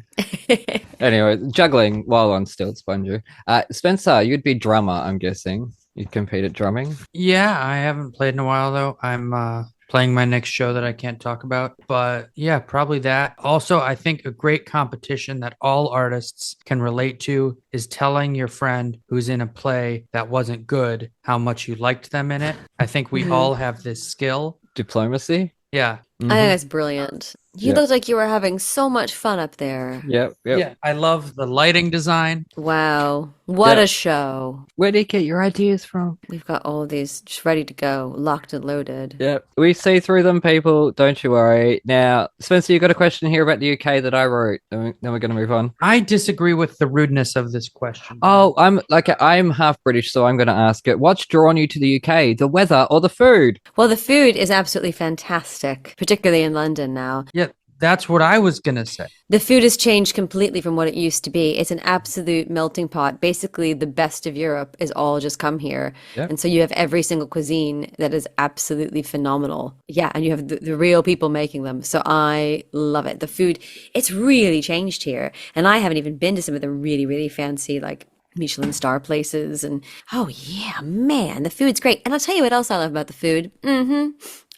S7: anyway, juggling while on stilts, Bunju. Spencer, you'd be drummer, I'm guessing. You'd compete at drumming.
S6: Yeah, I haven't played in a while though. I'm playing my next show that I can't talk about, but yeah, probably that. Also, I think a great competition that all artists can relate to is telling your friend who's in a play that wasn't good how much you liked them in it. I think we all have this skill.
S7: Diplomacy?
S6: Yeah.
S4: I think that's brilliant. You looked like you were having so much fun up there.
S7: Yep.
S6: Yeah, I love the lighting design.
S4: Wow. What a show.
S7: Where do you get your ideas from?
S4: We've got all of these just ready to go, locked and loaded.
S7: Yep. We see through them, people. Don't you worry. Now, Spencer, you got a question here about the UK that I wrote. Then we're going to move on.
S6: I disagree with the rudeness of this question.
S7: Oh, I'm half British, so I'm going to ask it. What's drawn you to the UK? The weather or the food?
S4: Well, the food is absolutely fantastic, particularly in London now.
S6: Yeah, that's what I was going to say.
S4: The food has changed completely from what it used to be. It's an absolute melting pot. Basically, the best of Europe is all just come here. Yep. And so you have every single cuisine that is absolutely phenomenal. Yeah, and you have the real people making them. So I love it. The food, it's really changed here. And I haven't even been to some of the really, really fancy, like, Michelin star places. And oh, yeah, man, the food's great. And I'll tell you what else I love about the food.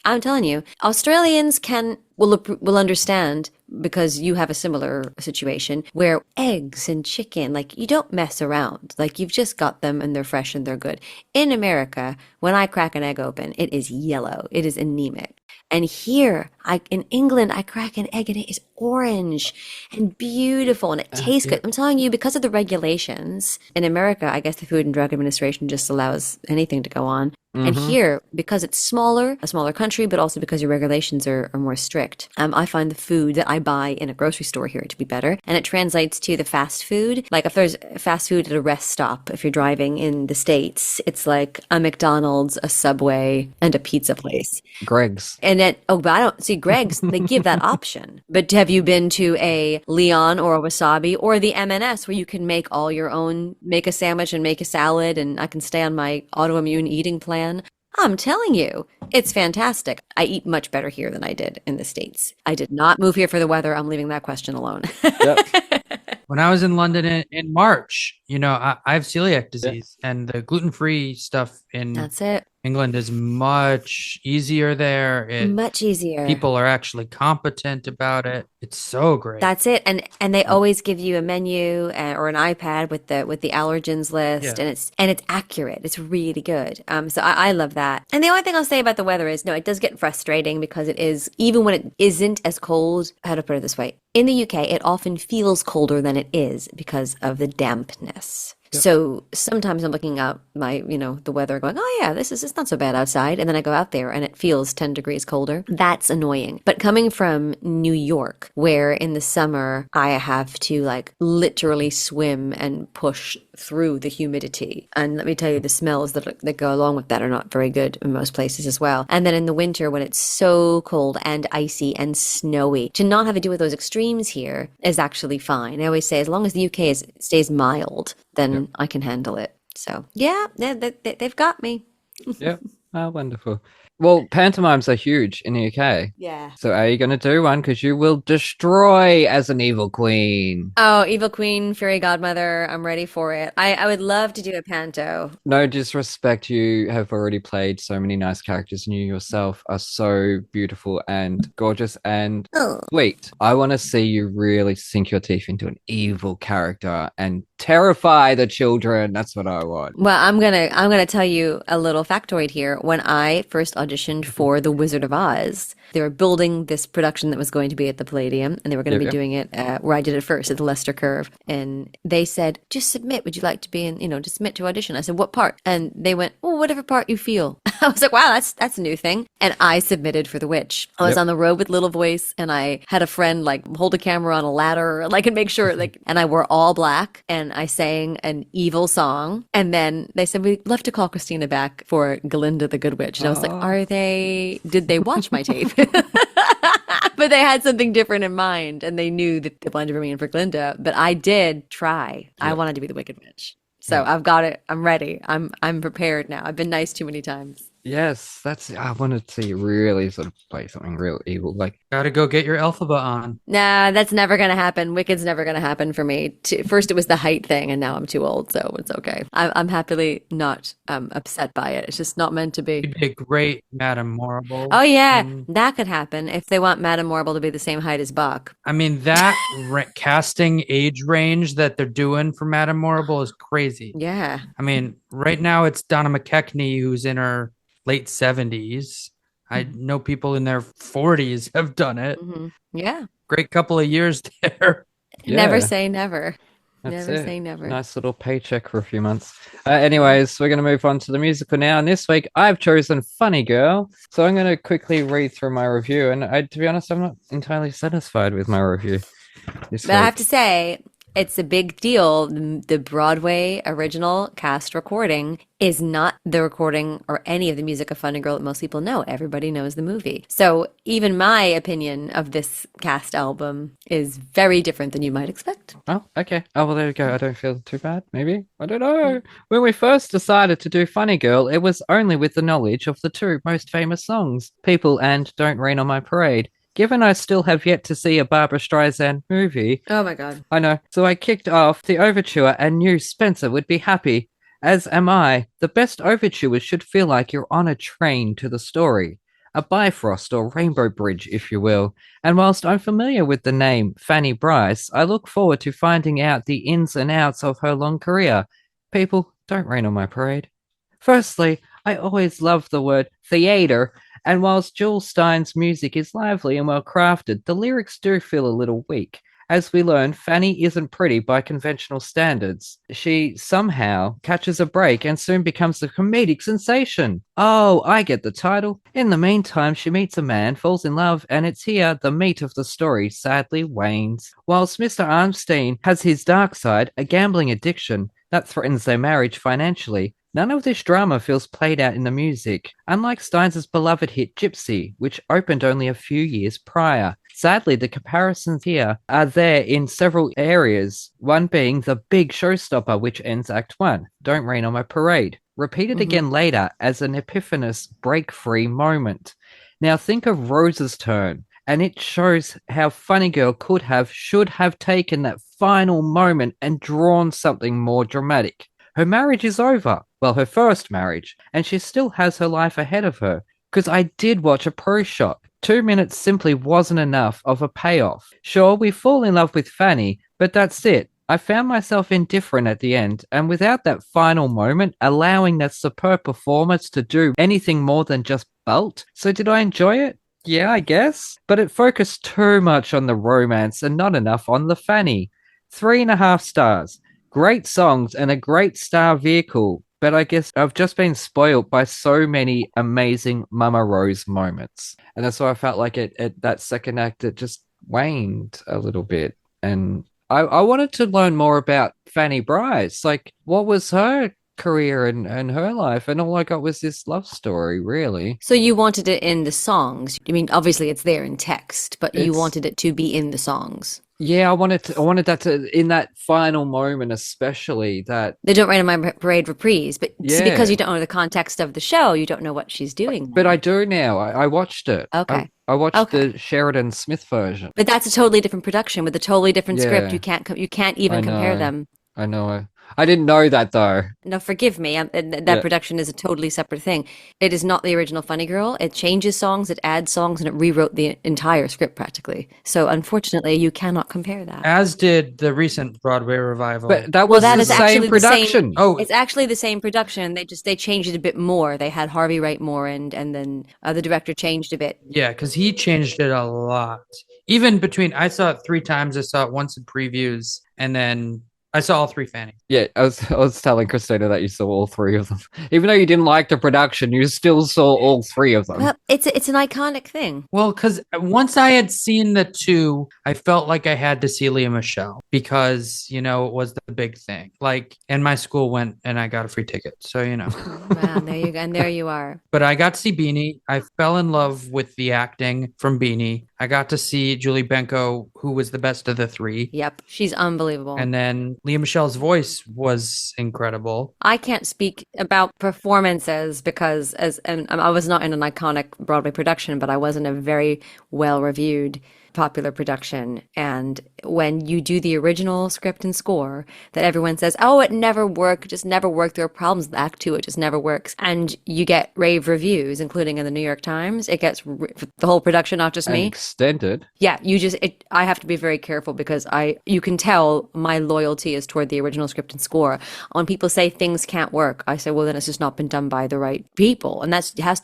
S4: I'm telling you, Australians will understand because you have a similar situation where eggs and chicken, like you don't mess around. Like you've just got them and they're fresh and they're good. In America, when I crack an egg open, it is yellow. It is anemic. And here, in England, I crack an egg and it is orange and beautiful and it tastes good. I'm telling you, because of the regulations in America, I guess the Food and Drug Administration just allows anything to go on. And here, because it's a smaller country, but also because your regulations are more strict, I find the food that I buy in a grocery store here to be better. And it translates to the fast food. Like if there's fast food at a rest stop, if you're driving in the States, it's like a McDonald's, a Subway, and a pizza place.
S7: Greg's.
S4: And then, but I don't see Greg's, they give that option. But have you been to a Leon or a Wasabi or the M&S where you can make all your own, make a sandwich and make a salad, and I can stay on my autoimmune eating plan? I'm telling you, it's fantastic. I eat much better here than I did in the States. I did not move here for the weather. I'm leaving that question alone.
S6: When I was in London in March, I have celiac disease, and the gluten-free stuff in
S4: That's it.
S6: England is much easier there.
S4: Much easier.
S6: People are actually competent about it. It's so great.
S4: That's it. And they always give you a menu or an iPad with the allergens list, and it's accurate. It's really good. So I love that. And the only thing I'll say about the weather is, no, it does get frustrating because it is, even when it isn't as cold, how to put it this way, in the UK, it often feels colder than it is because of the dampness. Yep. So sometimes I'm looking out my, the weather going, oh yeah, it's not so bad outside. And then I go out there and it feels 10 degrees colder. That's annoying. But coming from New York, where in the summer I have to literally swim and push through the humidity. And let me tell you, the smells that go along with that are not very good in most places as well. And then in the winter when it's so cold and icy and snowy, to not have to deal with those extremes here is actually fine. I always say, as long as the UK stays mild, then I can handle it. So yeah, they've got me.
S7: Yep. Oh, wonderful. Well, pantomimes are huge in the UK.
S4: Yeah.
S7: So are you going to do one? Because you will destroy as an evil queen.
S4: Oh, evil queen, fairy godmother. I'm ready for it. I would love to do a panto.
S7: No disrespect. You have already played so many nice characters, and you yourself are so beautiful and gorgeous and sweet. I want to see you really sink your teeth into an evil character and terrify the children. That's what I want.
S4: Well, I'm gonna tell you a little factoid here. When I first auditioned for The Wizard of Oz, they were building this production that was going to be at the Palladium, and they were going to be doing it where I did it first, at the Leicester Curve. And they said, just submit. Would you like to be in, just submit to audition? I said, what part? And they went, oh, whatever part you feel. I was like, wow, that's a new thing. And I submitted for The Witch. I was on the road with Little Voice, and I had a friend hold a camera on a ladder, and make sure, and I wore all black, and I sang an evil song. And then they said, we'd love to call Christina back for Glinda the Good Witch. And I was like, did they watch my tape? But they had something different in mind, and they knew that they wanted to bring me in for Glinda. But I did try. I wanted to be the Wicked Witch. So I've got it. I'm ready. I'm prepared now. I've been nice too many times.
S7: Yes, I wanted to see you really sort of play something real evil.
S6: Gotta go get your Elphaba on.
S4: Nah, that's never gonna happen. Wicked's never gonna happen for me. First it was the height thing, and now I'm too old, so it's okay. I'm happily not upset by it. It's just not meant to be.
S6: You'd be a great Madame Morrible.
S4: Oh yeah, that could happen if they want Madame Morrible to be the same height as Buck.
S6: I mean, that casting age range that they're doing for Madame Morrible is crazy.
S4: Yeah.
S6: I mean, right now it's Donna McKechnie, who's in her late 70s. I know people in their 40s have done it.
S4: Mm-hmm. Yeah.
S6: Great couple of years there.
S7: Yeah.
S4: Never say never.
S7: That's
S4: never
S7: it.
S4: say never.
S7: Nice little paycheck for a few months. Anyways, we're going to move on to the musical now. And this week, I've chosen Funny Girl. So I'm going to quickly read through my review. And to be honest, I'm not entirely satisfied with my review this week.
S4: I have to say, it's a big deal. The Broadway original cast recording is not the recording or any of the music of Funny Girl that most people know. Everybody knows the movie. So even my opinion of this cast album is very different than you might expect.
S7: Oh, okay. Oh, well, there we go. I don't feel too bad, maybe. I don't know. When we first decided to do Funny Girl, it was only with the knowledge of the two most famous songs, People and Don't Rain on My Parade. Given I still have yet to see a Barbra Streisand movie.
S4: Oh my God.
S7: I know. So I kicked off the overture and knew Spencer would be happy. As am I. The best overtures should feel like you're on a train to the story. A Bifrost or Rainbow Bridge, if you will. And whilst I'm familiar with the name Fanny Bryce, I look forward to finding out the ins and outs of her long career. People, don't rain on my parade. Firstly, I always love the word theater. And whilst Jules Stein's music is lively and well crafted, the lyrics do feel a little weak. As we learn, Fanny isn't pretty by conventional standards. She somehow catches a break and soon becomes a comedic sensation. Oh, I get the title. In the meantime, she meets a man, falls in love, and it's here the meat of the story sadly wanes. Whilst Mr. Armstein has his dark side, a gambling addiction that threatens their marriage financially, None of this drama feels played out in the music, unlike Steins's beloved hit Gypsy, which opened only a few years prior. Sadly, the comparisons here are there in several areas, one being the big showstopper which ends Act 1, Don't Rain on My Parade, repeated again later as an epiphanous break-free moment. Now think of Rose's turn, and it shows how Funny Girl should have taken that final moment and drawn something more dramatic. Her marriage is over. Well, her first marriage, and she still has her life ahead of her. Because I did watch a pro shot. 2 minutes simply wasn't enough of a payoff. Sure, we fall in love with Fanny, but that's it. I found myself indifferent at the end, and without that final moment, allowing that superb performance to do anything more than just belt. So did I enjoy it? Yeah, I guess. But it focused too much on the romance and not enough on the Fanny. 3.5 stars. Great songs and a great star vehicle. But I guess I've just been spoiled by so many amazing Mama Rose moments. And that's why I felt like that second act, it just waned a little bit. And I wanted to learn more about Fanny Bryce. Like, what was her career and her life? And all I got was this love story, really.
S4: So you wanted it in the songs. I mean, obviously it's there in text, but you wanted it to be in the songs.
S7: Yeah, I wanted that to, in that final moment, especially that
S4: they don't Rain on My Parade reprise, but see, because you don't know the context of the show, you don't know what she's doing.
S7: But I do now. I watched it.
S4: Okay.
S7: I watched the Sheridan Smith version.
S4: But that's a totally different production with a totally different script. You can't even compare them.
S7: I know. I didn't know that, though.
S4: No, forgive me. That production is a totally separate thing. It is not the original Funny Girl. It changes songs, it adds songs, and it rewrote the entire script practically. So unfortunately, you cannot compare that.
S6: As did the recent Broadway revival.
S7: But that was the same production.
S4: It's actually the same production. They changed it a bit more. They had Harvey write more, and then the director changed a bit.
S6: Yeah, because he changed it a lot. Even between, I saw it 3 times. I saw it once in previews, and then I saw all 3 Fanny.
S7: Yeah, I was telling Christina that you saw all 3 of them. Even though you didn't like the production, you still saw all 3 of them.
S4: Well, it's an iconic thing.
S6: Well, because once I had seen the 2, I felt like I had to see Lea Michele because, it was the big thing. Like, and my school went and I got a free ticket. So,
S4: Wow, there you go. And there you are.
S6: But I got to see Beanie. I fell in love with the acting from Beanie. I got to see Julie Benko, who was the best of the 3.
S4: Yep, she's unbelievable.
S6: And then Lea Michele's voice was incredible.
S4: I can't speak about performances because I was not in an iconic Broadway production, but I was in a very well-reviewed popular production. And when you do the original script and score, that everyone says, oh, it never worked, it just never worked. There are problems with Act 2, it just never works. And you get rave reviews, including in the New York Times. It gets the whole production, not just me.
S7: Extended.
S4: Yeah, I have to be very careful because you can tell my loyalty is toward the original script and score. When people say things can't work, I say, well, then it's just not been done by the right people. And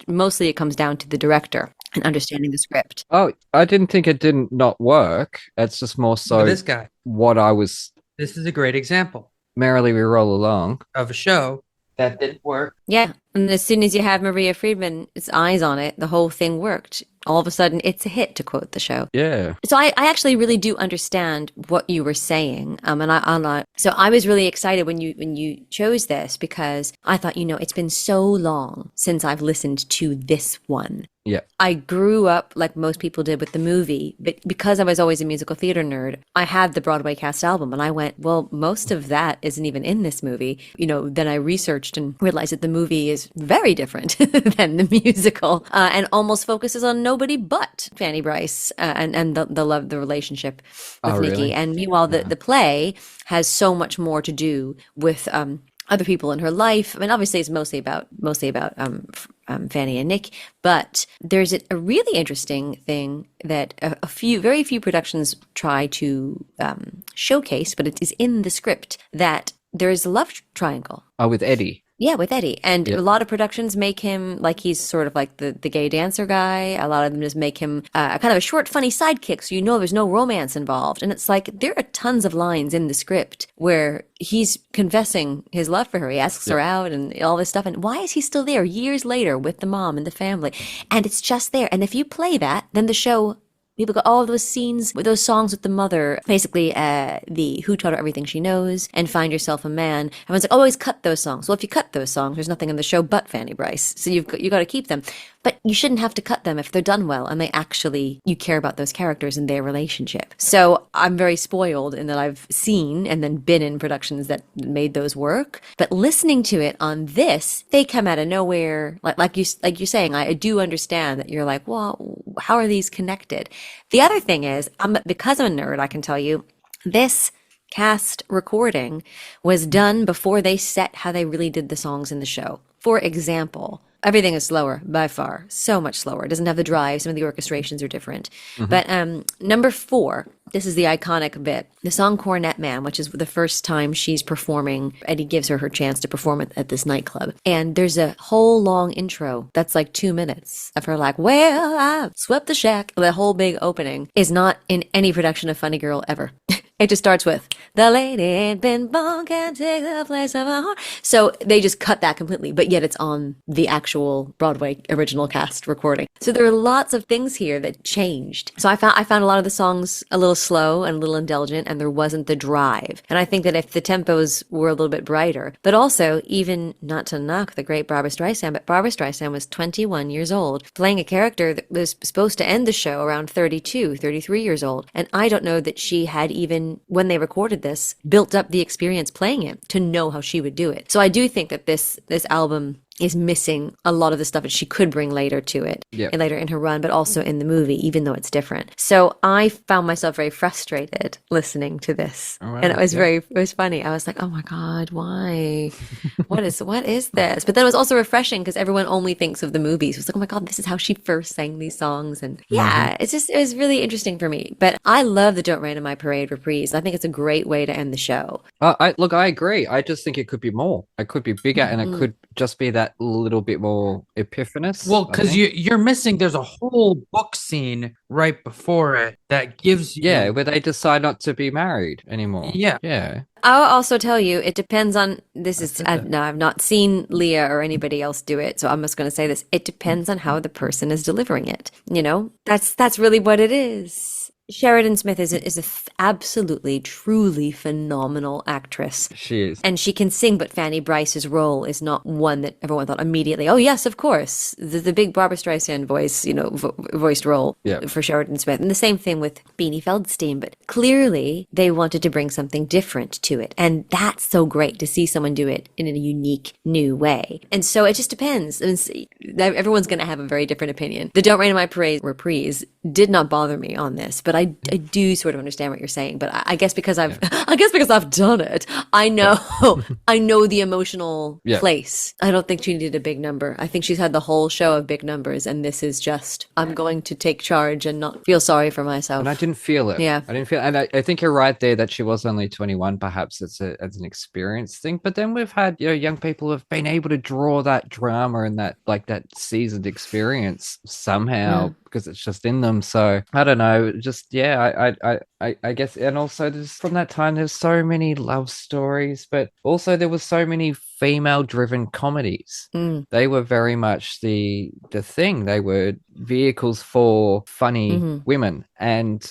S4: mostly it comes down to the director and understanding the script.
S7: Oh, I didn't think it didn't not work. It's just more so
S6: this guy.
S7: This
S6: is a great example.
S7: Merrily We Roll Along.
S6: Of a show that didn't work.
S4: Yeah. And as soon as you have Maria Friedman's eyes on it, the whole thing worked. All of a sudden, it's a hit, to quote the show.
S7: Yeah.
S4: So I actually really do understand what you were saying. So I was really excited when you chose this because I thought, it's been so long since I've listened to this one.
S7: Yeah.
S4: I grew up like most people did with the movie, but because I was always a musical theater nerd, I had the Broadway cast album and I went, well, most of that isn't even in this movie. Then I researched and realized that the movie is very different than the musical and almost focuses on nobody but Fanny Bryce and the relationship with Nikki.
S7: Really?
S4: And meanwhile, the play has so much more to do with other people in her life. I mean, obviously, it's mostly about Fanny and Nick, but there's a really interesting thing that very few productions try to showcase, but it is in the script that there is a love triangle.
S7: Oh, with Eddie.
S4: Yeah, with Eddie. And a lot of productions make him like he's sort of like the gay dancer guy. A lot of them just make him kind of a short, funny sidekick, so there's no romance involved. And it's like there are tons of lines in the script where he's confessing his love for her. He asks her out and all this stuff. And why is he still there years later with the mom and the family? And it's just there. And if you play that, then the show people go, oh, those scenes, those songs with the mother, basically the Who Taught Her Everything She Knows and Find Yourself a Man. Everyone's like, always cut those songs. Well, if you cut those songs, there's nothing in the show but Fanny Bryce. So you got to keep them. But you shouldn't have to cut them if they're done well and they actually, you care about those characters and their relationship. So I'm very spoiled in that I've seen and then been in productions that made those work. But listening to it on this, they come out of nowhere. Like you're saying, I do understand that you're like, well, how are these connected? The other thing is, because I'm a nerd, I can tell you, this cast recording was done before they set how they really did the songs in the show. For example, everything is slower by far, so much slower. It doesn't have the drive. Some of the orchestrations are different. But number 4, this is the iconic bit, the song Cornet Man, which is the first time she's performing. Eddie gives her chance to perform at this nightclub. And there's a whole long intro that's like 2 minutes of her like, well, I swept the shack. The whole big opening is not in any production of Funny Girl ever. It just starts with, the lady ain't been born, can't take the place of a heart. So they just cut that completely, but yet it's on the actual Broadway original cast recording. So there are lots of things here that changed. So I found a lot of the songs a little slow and a little indulgent, and there wasn't the drive. And I think that if the tempos were a little bit brighter, but also even not to knock the great Barbra Streisand, but Barbra Streisand was 21 years old, playing a character that was supposed to end the show around 32, 33 years old. And I don't know that she had even, when they recorded this, built up the experience playing it to know how she would do it. So I do think that this album is missing a lot of the stuff that she could bring later to it, and later in her run, but also in the movie, even though it's different. So I found myself very frustrated listening to this. And it was it was funny. I was like, oh my God, why? what is this? But then it was also refreshing because everyone only thinks of the movies. It was like, oh my God, this is how she first sang these songs. And it was really interesting for me. But I love the Don't Rain on My Parade reprise. I think it's a great way to end the show.
S7: I agree. I just think it could be more. It could be bigger, and it could just be that little bit more epiphanous.
S6: Well, because you're missing, there's a whole book scene right before it that gives you...
S7: Yeah, where they decide not to be married anymore. Yeah.
S4: I'll also tell you, it depends on, I've not seen Leah or anybody else do it, so I'm just going to say this. It depends on how the person is delivering it. You know, that's really what it is. Sheridan Smith is a absolutely, truly phenomenal actress.
S7: She is.
S4: And she can sing, but Fanny Bryce's role is not one that everyone thought immediately, oh yes, of course, the big Barbra Streisand voice, voiced role for Sheridan Smith. And the same thing with Beanie Feldstein, but clearly they wanted to bring something different to it. And that's so great to see someone do it in a unique, new way. And so it just depends. Everyone's going to have a very different opinion. The Don't Rain on My Parade reprise did not bother me on this, but I do sort of understand what you're saying. But I guess because I've done it, I know the emotional place. I don't think she needed a big number. I think she's had the whole show of big numbers, and this is just, I'm going to take charge and not feel sorry for myself.
S7: And I didn't feel it.
S4: Yeah,
S7: I didn't feel, and I think you're right there that she was only 21. Perhaps it's an experience thing. But then we've had young people have been able to draw that drama and that seasoned experience somehow. Because it's just in them. So I don't know, just I guess. And also from that time there's so many love stories, but also there was so many female driven comedies. They were very much the thing. They were vehicles for funny women, and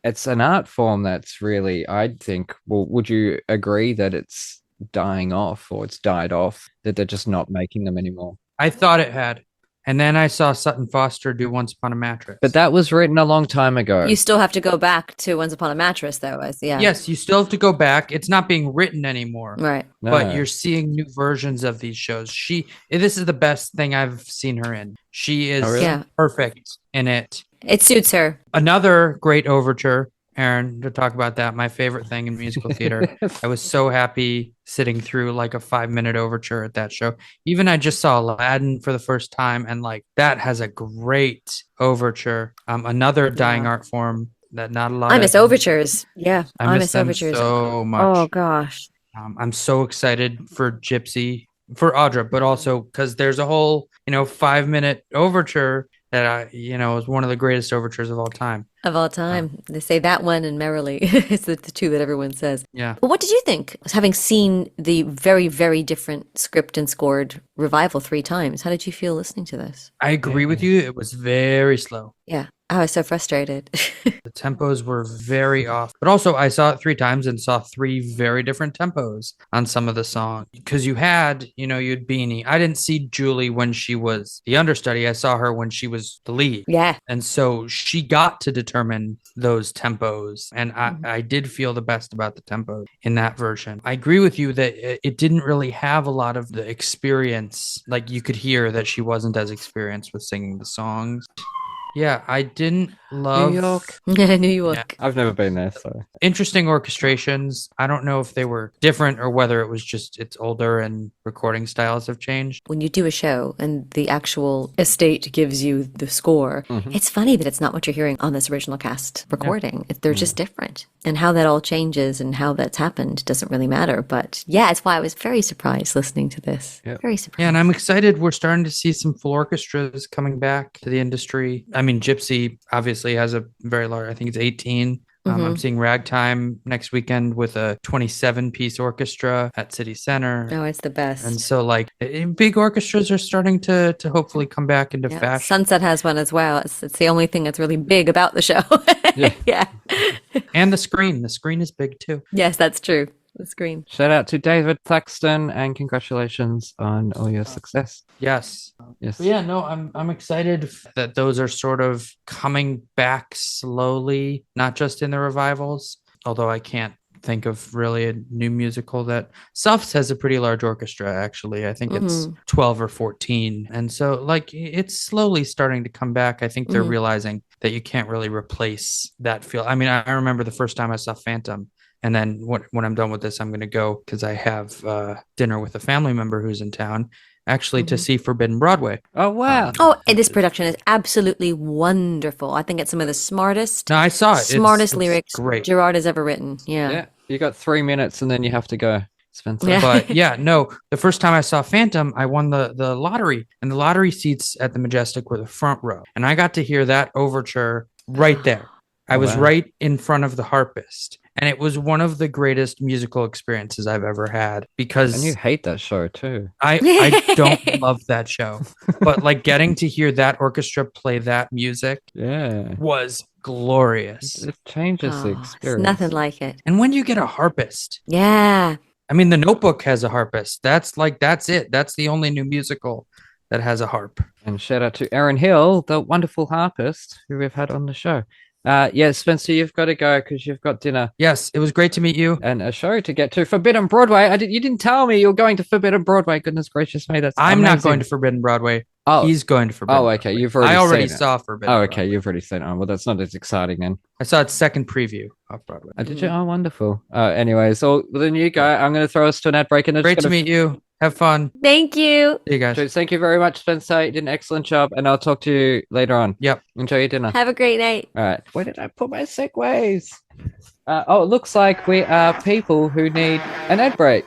S7: it's an art form that's really, I think, well, would you agree that it's dying off, or it's died off, that they're just not making them anymore?
S6: I thought it had. And then I saw Sutton Foster do Once Upon a Mattress.
S7: But that was written a long time ago.
S4: You still have to go back to Once Upon a Mattress, though.
S6: Yes, you still have to go back. It's not being written anymore.
S4: Right.
S7: No.
S6: But you're seeing new versions of these shows. This is the best thing I've seen her in. She is perfect in it.
S4: It suits her.
S6: Another great overture, Aaron, to talk about that, my favorite thing in musical theater. I was so happy sitting through like a 5-minute overture at that show. Even I just saw Aladdin for the first time, and that has a great overture. Another dying art form that not a lot.
S4: I miss overtures. Yeah,
S6: I miss them
S4: overtures
S6: so much.
S4: Oh gosh.
S6: I'm so excited for Gypsy, for Audra, but also because there's a whole 5-minute overture that is one of the greatest overtures of all time.
S4: They say that one and Merrily. It's the two that everyone says.
S6: Yeah.
S4: Well, what did you think, having seen the very, very different script and scored revival 3 times? How did you feel listening to this?
S6: I agree with you. It was very slow.
S4: Yeah. I was so frustrated.
S6: The tempos were very off. But also, I saw it 3 times and saw 3 very different tempos on some of the songs. Because you had, you had Beanie. I didn't see Julie when she was the understudy. I saw her when she was the lead.
S4: Yeah.
S6: And so she got to determine those tempos. And I did feel the best about the tempo in that version. I agree with you that it didn't really have a lot of the experience. Like you could hear that she wasn't as experienced with singing the songs. Yeah, I didn't love
S7: New York.
S4: New York.
S6: Yeah.
S7: I've never been there, so
S6: Interesting orchestrations. I don't know if they were different or whether it was just it's older and recording styles have changed.
S4: When you do a show and the actual estate gives you the score, it's funny that it's not what you're hearing on this original cast recording. They're just different. And how that all changes and how that's happened doesn't really matter. But yeah, it's why I was very surprised listening to this.
S7: Yep.
S4: Very surprised.
S6: Yeah, and I'm excited. We're starting to see some full orchestras coming back to the industry. I mean, Gypsy obviously has a very large, I think it's 18. I'm seeing Ragtime next weekend with a 27-piece orchestra at City Center.
S4: Oh, it's the best.
S6: And so, like, big orchestras are starting to hopefully come back into fashion.
S4: Sunset has one as well. It's the only thing that's really big about the show. Yeah.
S6: And the screen. The screen is big, too.
S4: Yes, that's true. The screen.
S7: shout out to David Thaxton and congratulations on all your success.
S6: Yes.
S7: Yes.
S6: But yeah, no, I'm excited that those are sort of coming back slowly, not just in the revivals, although I can't think of really a new musical that Suffs has a pretty large orchestra, actually. I think it's 12 or 14. And so like it's slowly starting to come back. I think they're realizing that you can't really replace that feel. I mean, I remember the first time I saw Phantom. And then when I'm done with this, I'm going to go because I have dinner with a family member who's in town, actually to see Forbidden Broadway.
S7: Oh, wow.
S4: And this production is absolutely wonderful. I think it's some of the smartest.
S6: No, I saw it.
S4: Smartest
S6: it's
S4: lyrics
S6: great.
S4: Gerard has ever written.
S7: Yeah. You got 3 minutes and then you have to go. Spencer.
S4: Yeah.
S6: But yeah, no, the first time I saw Phantom, I won the lottery, and the lottery seats at the Majestic were the front row. And I got to hear that overture right there. I was right in front of the harpist. And it was one of the greatest musical experiences I've ever had because
S7: And you hate that show too.
S6: I don't love that show. But like getting to hear that orchestra play that music was glorious.
S7: It changes the
S4: It's
S7: experience.
S4: nothing like it.
S6: And when do you get a harpist?
S4: Yeah.
S6: I mean, The Notebook has a harpist. That's it. That's the only new musical that has a harp.
S7: And shout out to Erin Hill, the wonderful harpist who we've had on the show. Spencer, you've got to go because you've got dinner.
S6: Yes, it was great to meet you.
S7: And a show to get to. Forbidden Broadway. You didn't tell me you're going to Forbidden Broadway. Goodness gracious me, that's
S6: I'm
S7: amazing.
S6: not going to Forbidden Broadway.
S7: Oh,
S6: he's going to Forbidden.
S7: Oh, okay.
S6: Broadway.
S7: You've already.
S6: I already
S7: seen it.
S6: saw Forbidden.
S7: Oh, okay.
S6: Broadway.
S7: You've already seen it. Oh, well, that's not as exciting then.
S6: I saw its second preview off Broadway.
S7: Did you? Oh, wonderful. Anyway, so then you go. I'm going to throw us to an ad break. And
S6: Great to meet you. Have fun.
S4: Thank you.
S6: See you guys.
S7: So thank you very much, Spencer. You did an excellent job, and I'll talk to you later on.
S6: Yep.
S7: Enjoy your dinner.
S4: Have a great night.
S7: All right. Where did I put my segues? It looks like we are people who need an ad break.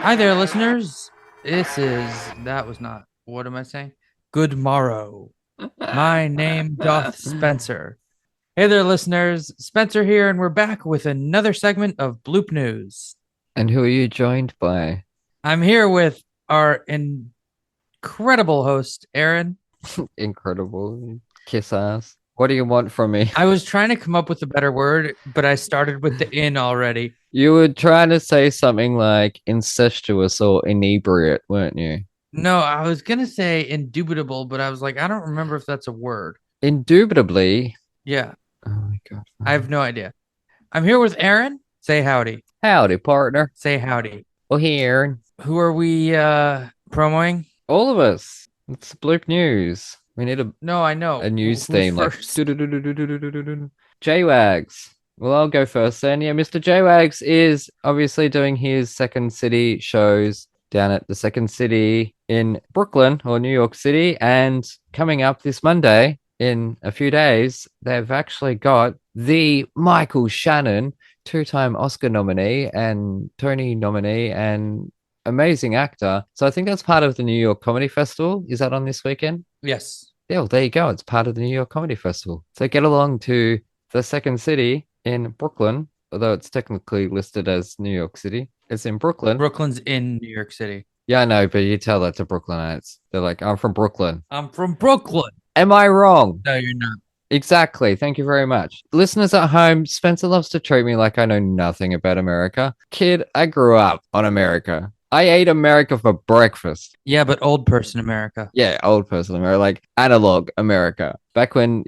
S6: Hi there, listeners. What am I saying? Good morrow. My name doth Spencer. Hey there, listeners. Spencer here, and we're back with another segment of Bloop News.
S7: And who are you joined by?
S6: I'm here with our incredible host, Aaron.
S7: Incredible. Kiss ass. What do you want from me?
S6: I was trying to come up with a better word, but I started with the in already.
S7: You were trying to say something like incestuous or inebriate, weren't you?
S6: No, I was going to say indubitable, but I was like, I don't remember if that's a word.
S7: Indubitably.
S6: Yeah.
S7: Oh my God.
S6: I have no idea. I'm here with Aaron. Say howdy.
S7: Howdy, partner.
S6: Say howdy.
S7: Well, here.
S6: Who are we promoting?
S7: All of us. It's Bloop News. We need a news theme like J-Wags. Well, I'll go first then. Yeah, Mr. J-Wags is obviously doing his Second City shows down at the Second City in Brooklyn or New York City. And coming up this Monday, in a few days, they've actually got the Michael Shannon, 2-time Oscar nominee and Tony nominee and amazing actor. So I think that's part of the New York Comedy Festival. Is that on this weekend?
S6: Yes.
S7: Yeah, well, there you go. It's part of the New York Comedy Festival. So get along to the Second City in Brooklyn, although it's technically listed as New York City. It's in Brooklyn.
S6: Brooklyn's in New York City.
S7: Yeah, I know, but you tell that to Brooklynites. They're like, I'm from Brooklyn.
S6: I'm from Brooklyn.
S7: Am I wrong?
S6: No, you're not.
S7: Exactly. Thank you very much. Listeners at home, Spencer loves to treat me like I know nothing about America. Kid, I grew up on America. I ate America for breakfast.
S6: Yeah, but old person America.
S7: Yeah, old person America, like analog America. Back when,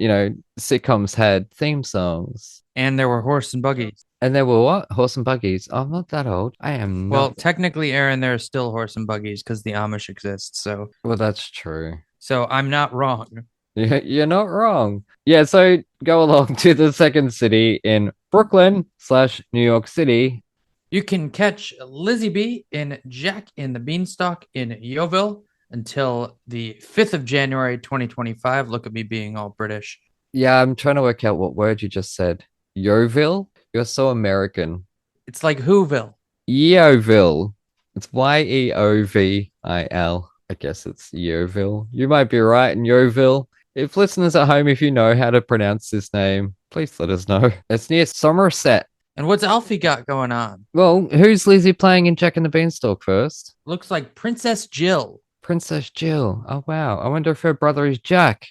S7: sitcoms had theme songs.
S6: And there were horse and buggies.
S7: And there were what? Horse and buggies. I'm not that old. I am not.
S6: Well, technically, Aaron, there are still horse and buggies because the Amish exist. So,
S7: Well, that's true.
S6: So I'm not wrong.
S7: You're not wrong. Yeah, so go along to the second city in Brooklyn/New York City.
S6: You can catch Lizzie B in Jack in the Beanstalk in Yeovil until the 5th of January, 2025. Look at me being all British.
S7: Yeah, I'm trying to work out what word you just said. Yeovil? You're so American.
S6: It's like Whoville.
S7: Yeovil. It's Yeovil. I guess it's Yeovil. You might be right in Yeovil. If listeners at home, if you know how to pronounce this name, please let us know. It's near Somerset.
S6: And what's Alfie got going on?
S7: Well, who's Lizzie playing in Jack and the Beanstalk first?
S6: Looks like Princess Jill.
S7: Princess Jill. Oh, wow. I wonder if her brother is Jack.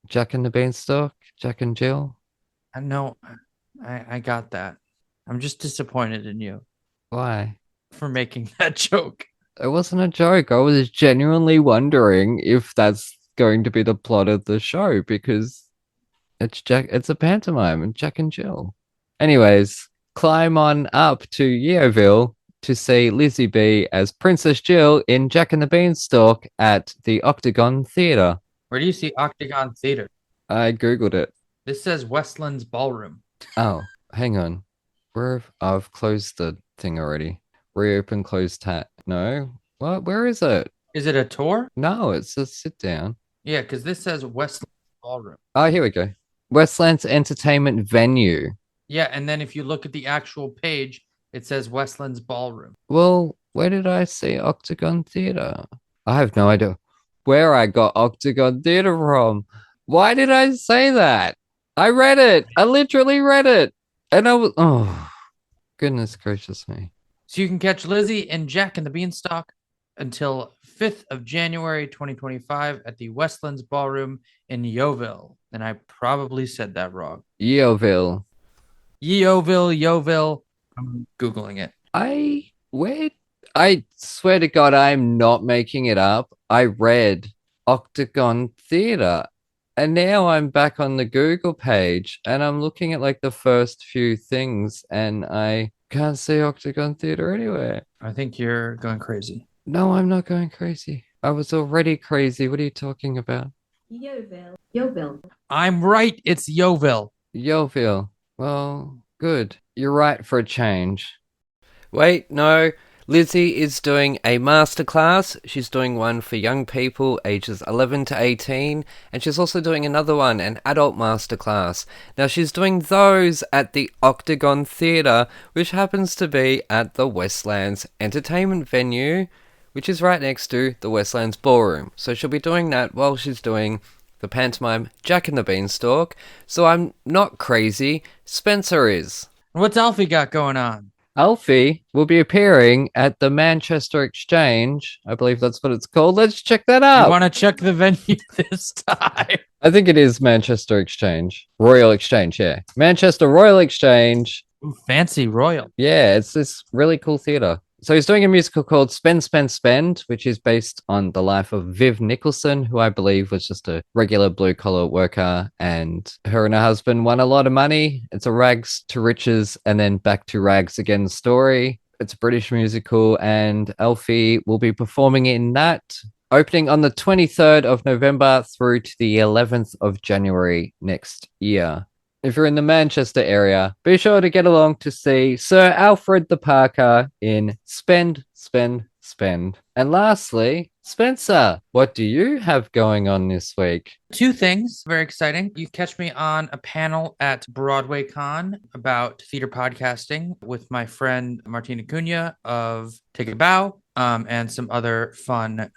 S7: Jack and the Beanstalk? Jack and Jill?
S6: No, I got that. I'm just disappointed in you.
S7: Why?
S6: For making that joke.
S7: It wasn't a joke. I was genuinely wondering if that's going to be the plot of the show because it's a pantomime and Jack and Jill. Anyways, climb on up to Yeovil to see Lizzie B as Princess Jill in Jack and the Beanstalk at the Octagon Theatre.
S6: Where do you see Octagon Theatre?
S7: I googled it.
S6: This says Westlands Ballroom.
S7: Oh, hang on. I've closed the thing already. Reopen, close tab. No? What? Where is it?
S6: Is it a tour?
S7: No, it's a sit down.
S6: Yeah, because this says Westlands Ballroom.
S7: Oh, here we go. Westlands Entertainment Venue.
S6: Yeah, and then if you look at the actual page, it says Westlands Ballroom.
S7: Well, where did I see Octagon Theatre? I have no idea where I got Octagon Theatre from. Why did I say that? I read it. I literally read it. And oh, goodness gracious me.
S6: So you can catch Lizzie and Jack and the Beanstalk until 5th of January, 2025 at the Westlands Ballroom in Yeovil. And I probably said that wrong.
S7: Yeovil.
S6: Yeovil. I'm Googling it.
S7: I swear to God, I'm not making it up. I read Octagon Theatre. And now I'm back on the Google page and I'm looking at like the first few things and I can't see Octagon Theatre anywhere.
S6: I think you're going crazy.
S7: No, I'm not going crazy. I was already crazy. What are you talking about?
S4: Yeovil.
S6: I'm right. It's Yeovil.
S7: Yeovil. Well, good. You're right for a change. Wait, no. Lizzie is doing a masterclass. She's doing one for young people ages 11 to 18, and she's also doing another one, an adult masterclass. Now, she's doing those at the Octagon Theatre, which happens to be at the Westlands Entertainment Venue, which is right next to the Westlands Ballroom. So she'll be doing that while she's doing the pantomime Jack and the Beanstalk. So I'm not crazy. Spencer is.
S6: What's Alfie got going on?
S7: Alfie will be appearing at the Manchester Exchange. I believe that's what it's called. Let's check that out.
S6: You want to check the venue this time?
S7: I think it is Manchester Exchange. Royal Exchange, yeah. Manchester Royal Exchange.
S6: Ooh, fancy royal.
S7: Yeah, it's this really cool theatre. So he's doing a musical called Spend, Spend, Spend, which is based on the life of Viv Nicholson, who I believe was just a regular blue-collar worker, and her and her husband won a lot of money. It's a rags to riches and then back to rags again story. It's a British musical, and Alfie will be performing in that, opening on the 23rd of November through to the 11th of January next year. If you're in the Manchester area, be sure to get along to see Sir Alfred the Parker in Spend, Spend, Spend. And lastly, Spencer, what do you have going on this week?
S6: Two things, very exciting. You catch me on a panel at Broadway Con about theater podcasting with my friend Martina Cunha of Take a Bow, and some other fun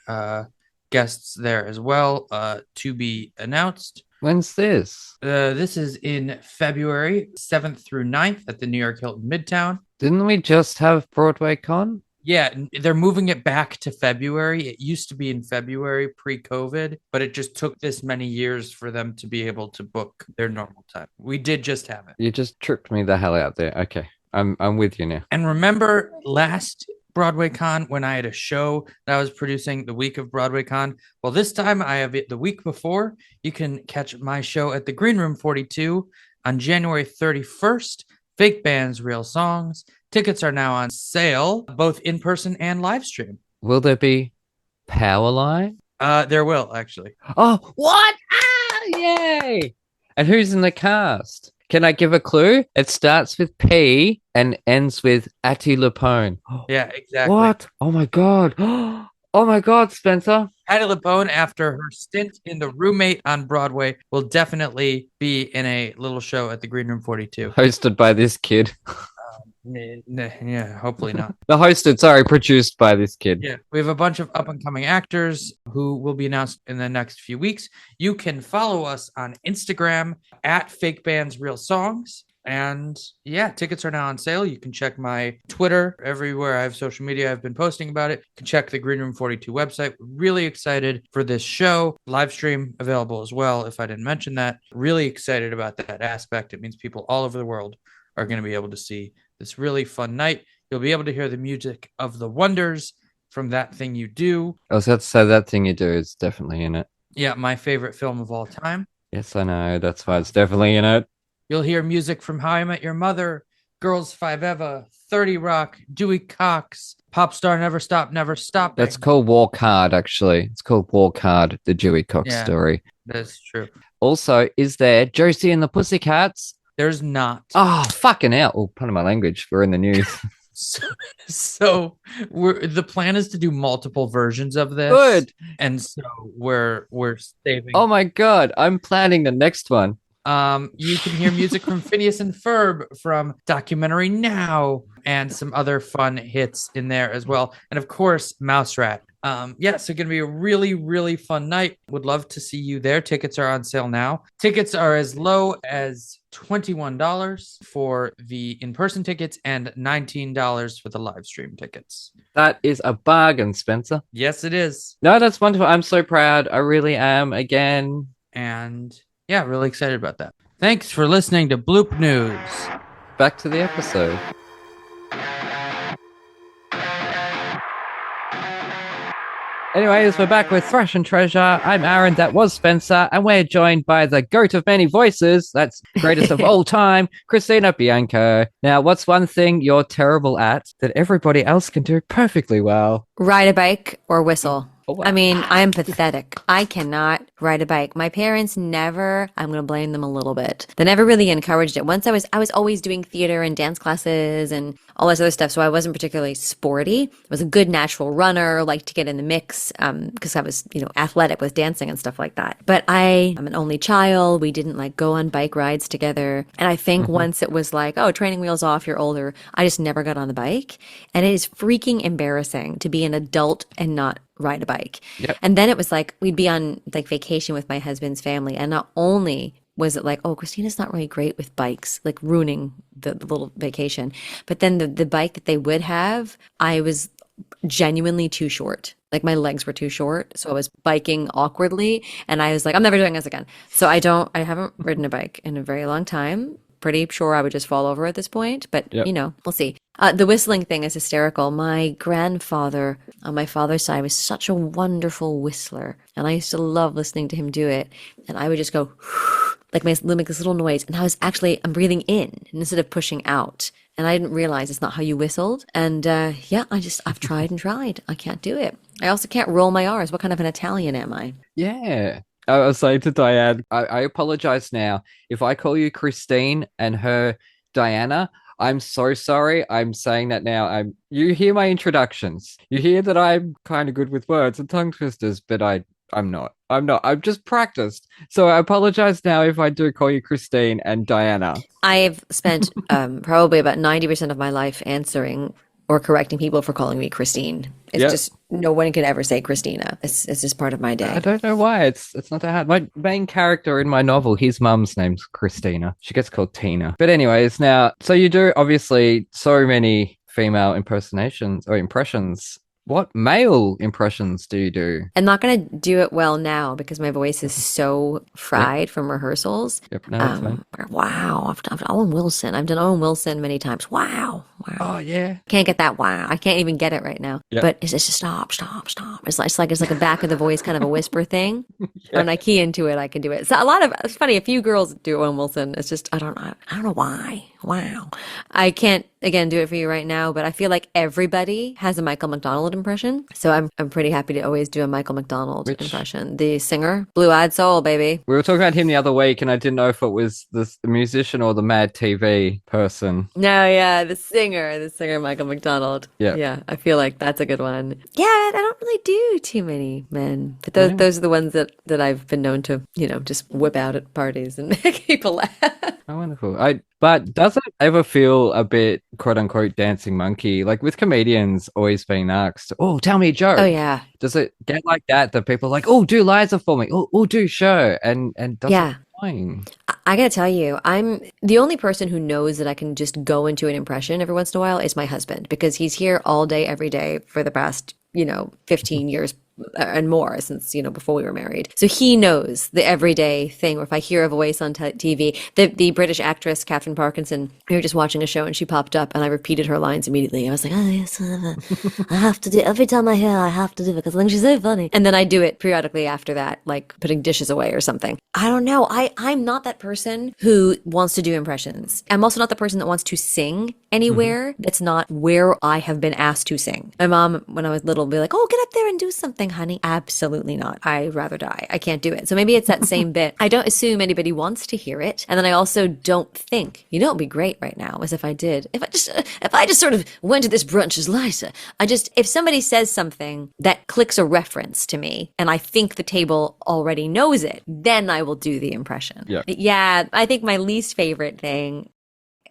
S6: guests there as well, to be announced.
S7: When's this?
S6: This is in February 7th through 9th at the New York Hilton Midtown.
S7: Didn't we just have Broadway Con?
S6: Yeah, they're moving it back to February. It used to be in February pre-COVID, but it just took this many years for them to be able to book their normal time. We did just have it.
S7: You just tripped me the hell out there. Okay, I'm with you now.
S6: And remember last Broadway Con when I had a show that I was producing the week of Broadway Con? Well, this time I have it the week before. You can catch my show at the Green Room 42 on January 31st. Fake Bands, Real Songs. Tickets are now on sale, both in person and live stream.
S7: Will there be power line?
S6: There will, actually.
S7: Oh, what? Ah, yay! And who's in the cast? Can I give a clue? It starts with P and ends with Atti Lupone.
S6: Yeah, exactly.
S7: What? Oh my god. Oh my god, Spencer.
S6: Patti LuPone, after her stint in The Roommate on Broadway, will definitely be in a little show at the Green Room 42.
S7: Hosted by this kid.
S6: Yeah, hopefully not.
S7: Produced by this kid.
S6: Yeah, we have a bunch of up-and-coming actors who will be announced in the next few weeks. You can follow us on Instagram at Fake Bands Real Songs. And yeah, tickets are now on sale. You can check my Twitter. Everywhere I have social media, I've been posting about it. You can check the Green Room 42 website. We're really excited for this show. Live stream available as well, if I didn't mention that. Really excited about that aspect. It means people all over the world are going to be able to see this really fun night. You'll be able to hear the music of the Wonders from That Thing You Do.
S7: I was about to say That Thing You Do is definitely in it.
S6: Yeah, my favorite film of all time.
S7: Yes, I know. That's why it's definitely in it.
S6: You'll hear music from How I Met Your Mother, Girls Five Eva, 30 Rock, Dewey Cox, Popstar Never Stop, Never Stop.
S7: That's called Walk Hard, actually. It's called Walk Hard, the Dewey Cox story.
S6: That's true.
S7: Also, is there Josie and the Pussycats?
S6: There's not.
S7: Oh, fucking hell. Oh, pardon my language. We're in the news.
S6: So the plan is to do multiple versions of this.
S7: Good.
S6: And so we're saving.
S7: Oh my god, I'm planning the next one.
S6: You can hear music from Phineas and Ferb, from Documentary Now, and some other fun hits in there as well. And of course, Mouse Rat. So gonna be a really, really fun night. Would love to see you there. Tickets are on sale now. Tickets are as low as $21 for the in-person tickets and $19 for the live stream tickets.
S7: That is a bargain, Spencer.
S6: Yes, it is.
S7: No, that's wonderful. I'm so proud. I really am again.
S6: And yeah, really excited about that. Thanks for listening to Bloop News.
S7: Back to the episode. Anyways, we're back with Thrash and Treasure. I'm Aaron, that was Spencer, and we're joined by the goat of many voices, that's greatest of all time, Christina Bianco. Now, what's one thing you're terrible at that everybody else can do perfectly well?
S4: Ride a bike or whistle.
S7: Oh, wow.
S4: I mean, I'm pathetic. I cannot ride a bike. My parents never, I'm going to blame them a little bit. They never really encouraged it. Once I was always doing theater and dance classes and all this other stuff. So I wasn't particularly sporty. I was a good natural runner, liked to get in the mix, because I was, athletic with dancing and stuff like that. But I'm an only child. We didn't go on bike rides together. And I think once it was training wheels off, you're older. I just never got on the bike. And it is freaking embarrassing to be an adult and not ride a bike.
S7: Yep.
S4: And then it was we'd be on vacation with my husband's family, and not only was it oh, Christina's not really great with bikes, ruining the little vacation, but then the bike that they would have, I was genuinely too short. My legs were too short, so I was biking awkwardly, and I was I'm never doing this again. So I haven't ridden a bike in a very long time. Pretty sure I would just fall over at this point, but
S7: yep.
S4: We'll see. The whistling thing is hysterical. My grandfather on my father's side was such a wonderful whistler, and I used to love listening to him do it. And I would just go make this little noise, and I'm breathing in instead of pushing out. And I didn't realize it's not how you whistled. And I've tried and tried. I can't do it. I also can't roll my R's. What kind of an Italian am I?
S7: Yeah. I was saying to Diane, I apologize now. If I call you Christine and her Diana, I'm so sorry. I'm saying that now. You hear my introductions. You hear that I'm kind of good with words and tongue twisters, but I'm not. I've just practiced. So I apologize now if I do call you Christine and Diana.
S4: I've spent probably about 90% of my life answering or correcting people for calling me Christine. It's just no one can ever say Christina. It's just part of my day.
S7: I don't know why. It's not that hard. My main character in my novel, his mum's name's Christina. She gets called Tina. But anyways, now, so you do obviously so many female impersonations or impressions. What male impressions do you do?
S4: I'm not going to do it well now because my voice is so fried from rehearsals.
S7: Yep, no, that's fine.
S4: Wow, I've done Owen Wilson. I've done Owen Wilson many times. Wow.
S7: Oh, yeah.
S4: Can't get that wow. I can't even get it right now.
S7: Yep.
S4: But it's just stop. It's like a back of the voice kind of a whisper thing. When I key into it, I can do it. So it's funny. A few girls do Owen Wilson. It's just I don't know why. Wow. I can't again do it for you right now, but I feel like everybody has a Michael McDonald impression. So I'm pretty happy to always do a Michael McDonald impression. The singer, Blue Eyed Soul, baby.
S7: We were talking about him the other week, and I didn't know if it was the musician or the Mad TV person.
S4: No, yeah, the singer Michael McDonald.
S7: Yeah,
S4: I feel like that's a good one. Yeah, I don't really do too many men, but those are the ones that I've been known to, just whip out at parties and make people laugh.
S7: Oh, wonderful. But does it ever feel a bit, quote unquote, dancing monkey? Like with comedians always being asked, oh, tell me a joke.
S4: Oh, yeah.
S7: Does it get like that people are like, oh, do Liza for me. Oh, do show. And does it fine?
S4: I gotta tell you, I'm the only person who knows that I can just go into an impression every once in a while is my husband, because he's here all day, every day for the past, 15 years and more since, before we were married. So he knows the everyday thing. Or if I hear a voice on TV, the British actress, Catherine Parkinson, we were just watching a show and she popped up and I repeated her lines immediately. I was like, oh, yes, I have to do it. Every time I hear her, I have to do it because I think she's so funny. And then I do it periodically after that, like putting dishes away or something. I don't know. I'm not that person who wants to do impressions. I'm also not the person that wants to sing anywhere that's not where I have been asked to sing. My mom, when I was little, would be like, oh, get up there and do something, honey. Absolutely not. I'd rather die. I can't do it. So maybe it's that same bit. I don't assume anybody wants to hear it. And then I also don't think, it would be great right now as if I did. If I just sort of went to this brunch as Liza, if somebody says something that clicks a reference to me and I think the table already knows it, then I will do the impression. Yeah, I think my least favorite thing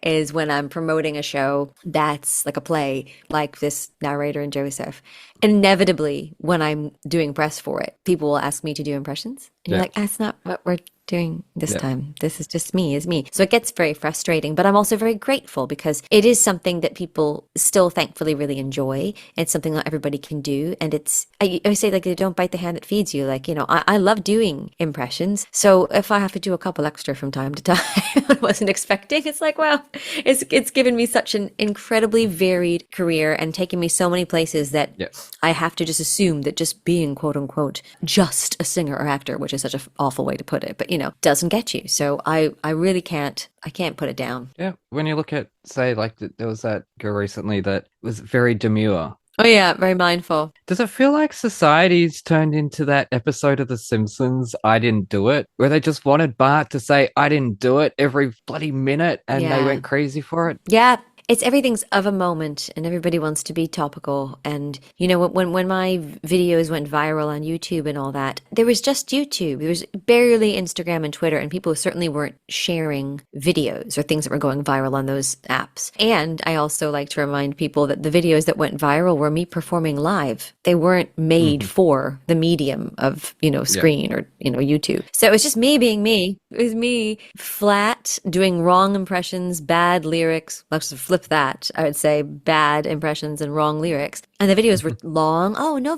S4: is when I'm promoting a show that's like a play, like this Narrator and Joseph. Inevitably, when I'm doing press for it, people will ask me to do impressions. And you're like, that's not what we're doing this time. This is just me. So it gets very frustrating, but I'm also very grateful because it is something that people still thankfully really enjoy. It's something that everybody can do. And I always say, like, don't bite the hand that feeds you. Like, I love doing impressions. So if I have to do a couple extra from time to time, I wasn't expecting. It's like, well, it's given me such an incredibly varied career and taken me so many places that I have to just assume that just being, quote unquote, just a singer or actor, which is such an awful way to put it, but doesn't get you. So I really can't put it down. Yeah.
S7: When you look at, say, like there was that girl recently that was very demure.
S4: Oh yeah, very mindful.
S7: Does it feel like society's turned into that episode of The Simpsons, I Didn't Do It, where they just wanted Bart to say, I didn't do it every bloody minute and they went crazy for it?
S4: Yeah. It's everything's of a moment and everybody wants to be topical. And, when my videos went viral on YouTube and all that, there was just YouTube. There was barely Instagram and Twitter, and people certainly weren't sharing videos or things that were going viral on those apps. And I also like to remind people that the videos that went viral were me performing live. They weren't made for the medium of, screen or, YouTube. So it was just me being me. It was me flat, doing wrong impressions, bad lyrics. Let's flip that. I would say bad impressions and wrong lyrics. And the videos were long. Oh, no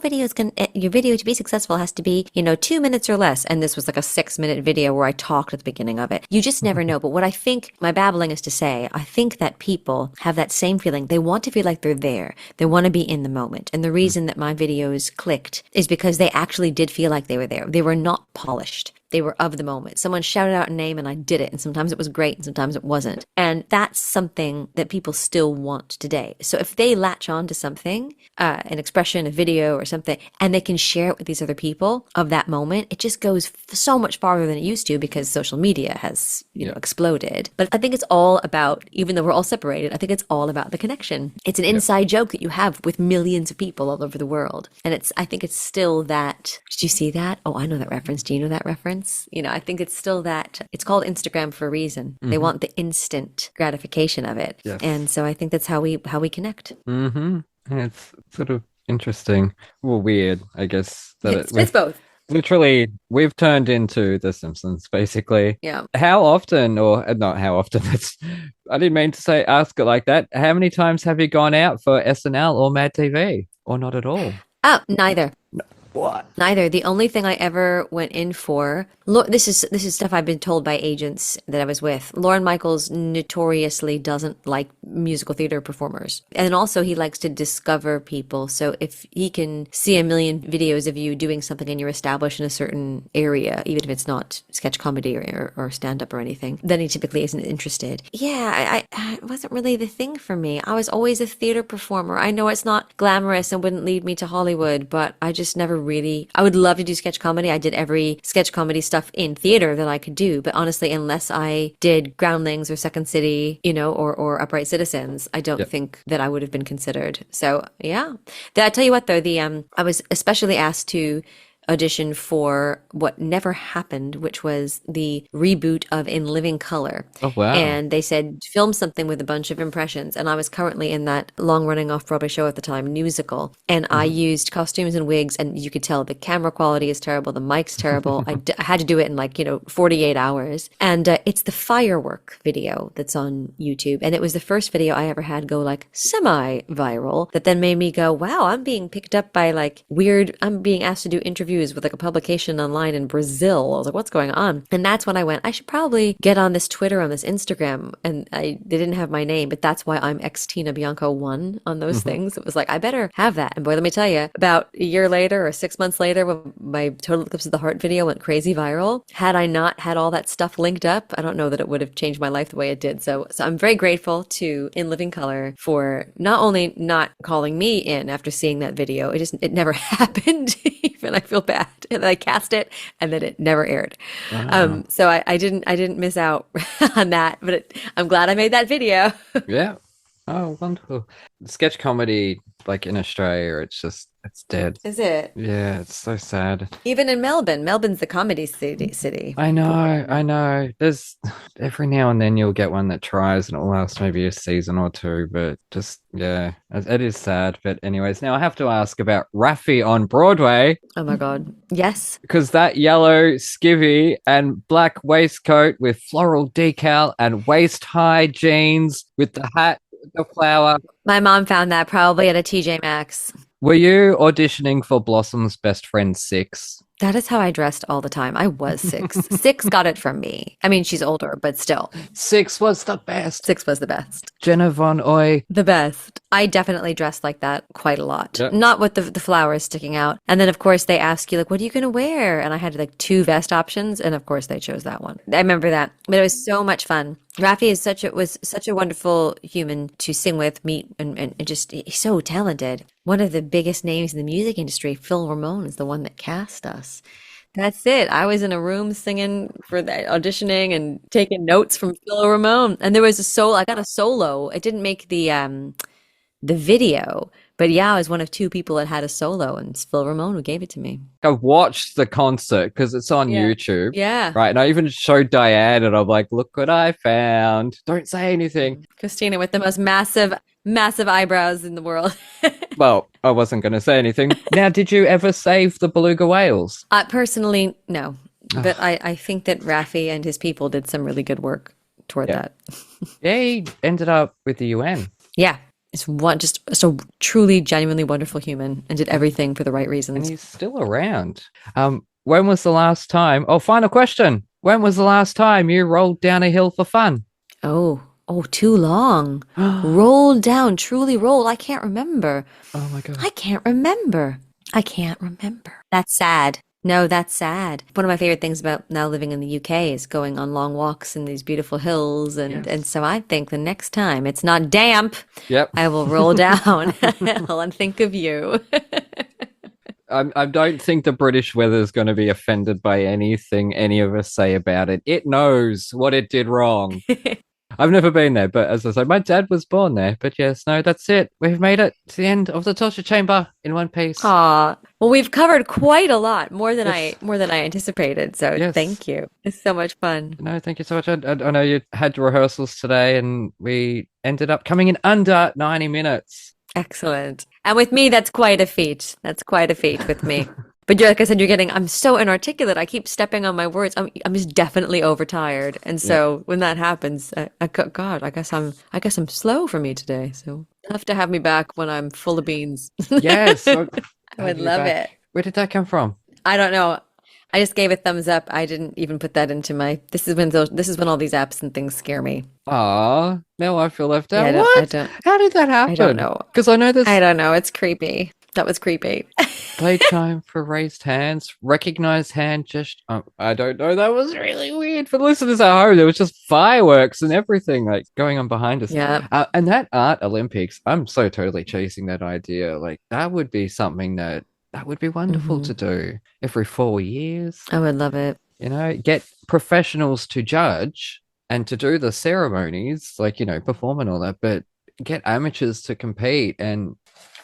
S4: your video to be successful has to be, 2 minutes or less. And this was like a 6-minute video where I talked at the beginning of it. You just never know. But what I think my babbling is to say, I think that people have that same feeling. They want to feel like they're there. They want to be in the moment. And the reason that my videos clicked is because they actually did feel like they were there. They were not polished. They were of the moment. Someone shouted out a name and I did it. And sometimes it was great and sometimes it wasn't. And that's something that people still want today. So if they latch on to something, an expression, a video or something, and they can share it with these other people of that moment, it just goes so much farther than it used to because social media has, exploded. But I think it's all about, even though we're all separated, I think it's all about the connection. It's an inside joke that you have with millions of people all over the world. And I think it's still that, did you see that? Oh, I know that reference. Do you know that reference? I think it's still that. It's called Instagram for a reason. They want the instant gratification of it. Yes. And so I think that's how we connect.
S7: Mm-hmm. And it's sort of interesting. Well, weird, I guess.
S4: It's both.
S7: Literally, we've turned into The Simpsons, basically.
S4: Yeah.
S7: How often, or not how often, I didn't mean to ask it like that. How many times have you gone out for SNL or Mad TV? Or not at all?
S4: Oh, neither.
S7: What?
S4: Neither. The only thing I ever went in for, this is stuff I've been told by agents that I was with. Lorne Michaels notoriously doesn't like musical theater performers. And also he likes to discover people. So if he can see a million videos of you doing something and you're established in a certain area, even if it's not sketch comedy or stand-up or anything, then he typically isn't interested. Yeah, it wasn't really the thing for me. I was always a theater performer. I know it's not glamorous and wouldn't lead me to Hollywood, but I just never really, I would love to do sketch comedy. I did every sketch comedy stuff in theater that I could do, but honestly, unless I did Groundlings or Second City, or Upright Citizens, I don't think that I would have been considered. So yeah, I tell you what though, I was especially asked to audition for what never happened, which was the reboot of In Living Color.
S7: Oh, wow.
S4: And they said, film something with a bunch of impressions. And I was currently in that long-running off-Broadway show at the time, Musical. And I used costumes and wigs, and you could tell the camera quality is terrible, the mic's terrible. I had to do it in 48 hours. And it's the firework video that's on YouTube. And it was the first video I ever had go semi-viral that then made me go, wow, I'm being picked up by I'm being asked to do interviews with a publication online in Brazil. I was like, what's going on? And that's when I went, I should probably get on this Twitter, on this Instagram. And they didn't have my name, but that's why I'm Christina Bianco 1 on those things. It was like, I better have that. And boy, let me tell you, about a year later or 6 months later, when my Total Eclipse of the Heart video went crazy viral, had I not had all that stuff linked up, I don't know that it would have changed my life the way it did. So I'm very grateful to In Living Color for not only not calling me in after seeing that video, it never happened even. I feel bad. And I cast it and then it never aired.
S7: Wow.
S4: So I didn't miss out on that, but I'm glad I made that video.
S7: Yeah. Oh, wonderful. Sketch comedy, in Australia, it's dead.
S4: Is it?
S7: Yeah, it's so sad.
S4: Even in Melbourne's the comedy city.
S7: I know. There's every now and then you'll get one that tries and it'll last maybe a season or two, but just, yeah, it is sad. But anyways, now I have to ask about Raffi on Broadway.
S4: Oh my God. Yes.
S7: Because that yellow skivvy and black waistcoat with floral decal and waist-high jeans with the hat, the flower.
S4: My mom found that probably at a TJ Maxx.
S7: Were you auditioning for Blossom's Best Friend 6?
S4: That is how I dressed all the time. I was 6. 6 got it from me. I mean, she's older, but still.
S7: 6 was the best.
S4: 6 was the best.
S7: Jenna Von Oy.
S4: The best. I definitely dressed like that quite a lot.
S7: Yep.
S4: Not with the flowers sticking out. And then, of course, they ask you, what are you going to wear? And I had 2 vest options. And, of course, they chose that one. I remember that. But it was so much fun. Raffi was such a wonderful human to sing with, meet, and just he's so talented. One of the biggest names in the music industry, Phil Ramone, is the one that cast us. That's it. I was in a room singing for the auditioning and taking notes from Phil Ramone. And there was a solo. I got a solo. It didn't make the video, but yeah, I was one of 2 people that had a solo, and it's Phil Ramone who gave it to me.
S7: I watched the concert because it's on YouTube.
S4: Yeah.
S7: Right. And I even showed Diane and I'm like, look what I found. Don't say anything.
S4: Christina with the most massive eyebrows in the world.
S7: Well, I wasn't going to say anything. Now, did you ever save the beluga whales?
S4: Personally, no. But I think that Raffi and his people did some really good work toward that.
S7: Yeah, he ended up with the UN.
S4: Yeah. It's just a truly, genuinely wonderful human and did everything for the right reasons.
S7: And he's still around. When was the last time? Oh, final question. When was the last time you rolled down a hill for fun?
S4: Oh, too long. Rolled down, truly rolled. I can't remember.
S7: Oh my God.
S4: I can't remember. That's sad. No, that's sad. One of my favorite things about now living in the UK is going on long walks in these beautiful hills. And so I think the next time it's not damp, I will roll down and think of you.
S7: I don't think the British weather is going to be offended by anything any of us say about it. It knows what it did wrong. I've never been there, but as I said, my dad was born there. But yes, no, that's it. We've made it to the end of the torture chamber in one piece.
S4: Aw, well, we've covered quite a lot, more than I anticipated. So thank you. It's so much fun.
S7: No, thank you so much. I know you had rehearsals today, and we ended up coming in under 90 minutes.
S4: Excellent. And with me, that's quite a feat. That's quite a feat with me. But like I said, I'm so inarticulate. I keep stepping on my words. I'm just definitely overtired. And so when that happens, God, I guess I'm slow for me today. So have to have me back when I'm full of beans.
S7: Yes.
S4: I would love it.
S7: Where did that come from?
S4: I don't know. I just gave a thumbs up. I didn't even put that into my. This is when all these apps and things scare me.
S7: Aw, now I feel left out.
S4: Yeah,
S7: What? How did that happen?
S4: I don't know.
S7: Because I know this.
S4: I don't know. It's creepy. That was creepy.
S7: Playtime for raised hands, recognized hand just. I don't know. That was really weird for the listeners at home. There was just fireworks and everything like going on behind us.
S4: Yeah.
S7: And that art Olympics, I'm so totally chasing that idea. Like that would be something that would be wonderful to do every 4 years.
S4: I would love it.
S7: You know, get professionals to judge and to do the ceremonies, like, you know, perform and all that, but get amateurs to compete. And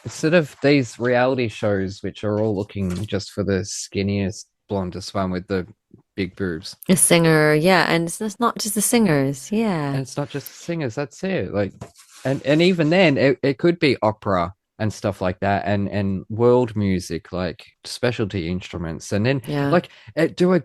S7: instead of these reality shows, which are all looking just for the skinniest, blondest one with the big boobs.
S4: A singer, yeah. And it's not just the singers, yeah.
S7: And it's not just the singers, that's it. Like, and even then, it could be opera and stuff like that, and world music, like specialty instruments, and then like do a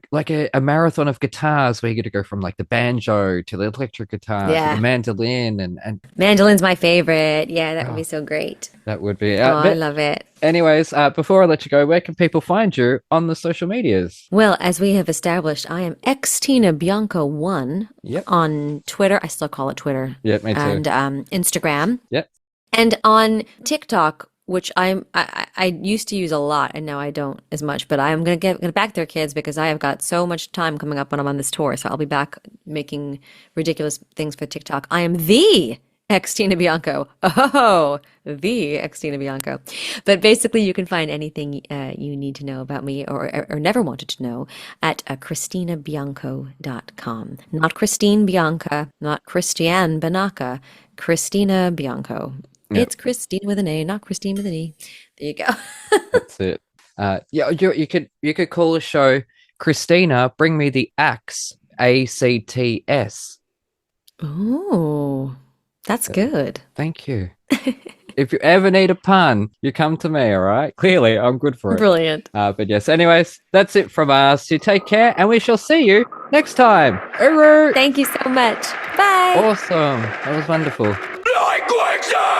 S7: marathon of guitars where you get to go from like the banjo to the electric guitar to the mandolin, and
S4: mandolin's my favorite. Yeah, that would be so great.
S7: That would be.
S4: I love it.
S7: Anyways, before I let you go, where can people find you on the social medias?
S4: Well, as we have established, I am Tina Bianco 1 on Twitter. I still call it Twitter.
S7: Yeah, me too.
S4: And Instagram.
S7: Yep.
S4: And on TikTok, which I used to use a lot, and now I don't as much. But I am gonna get back there, kids, because I have got so much time coming up when I'm on this tour. So I'll be back making ridiculous things for TikTok. I am the Tina Bianco. Oh, the Tina Bianco. But basically, you can find anything you need to know about me or never wanted to know at ChristinaBianco.com. Not Christine Bianca, not Christiane Banaka, Christina Bianco. Yep. It's Christine with an A, not Christine with an E. There you go.
S7: That's it. You could call the show Christina, bring me the axe, ACTS.
S4: Oh, that's good.
S7: Thank you. If you ever need a pun, you come to me, all right? Clearly, I'm good for it.
S4: Brilliant.
S7: But yes, anyways, that's it from us. You take care, and we shall see you next time. Uru!
S4: Thank you so much. Bye.
S7: Awesome. That was wonderful.
S1: Like quicksand!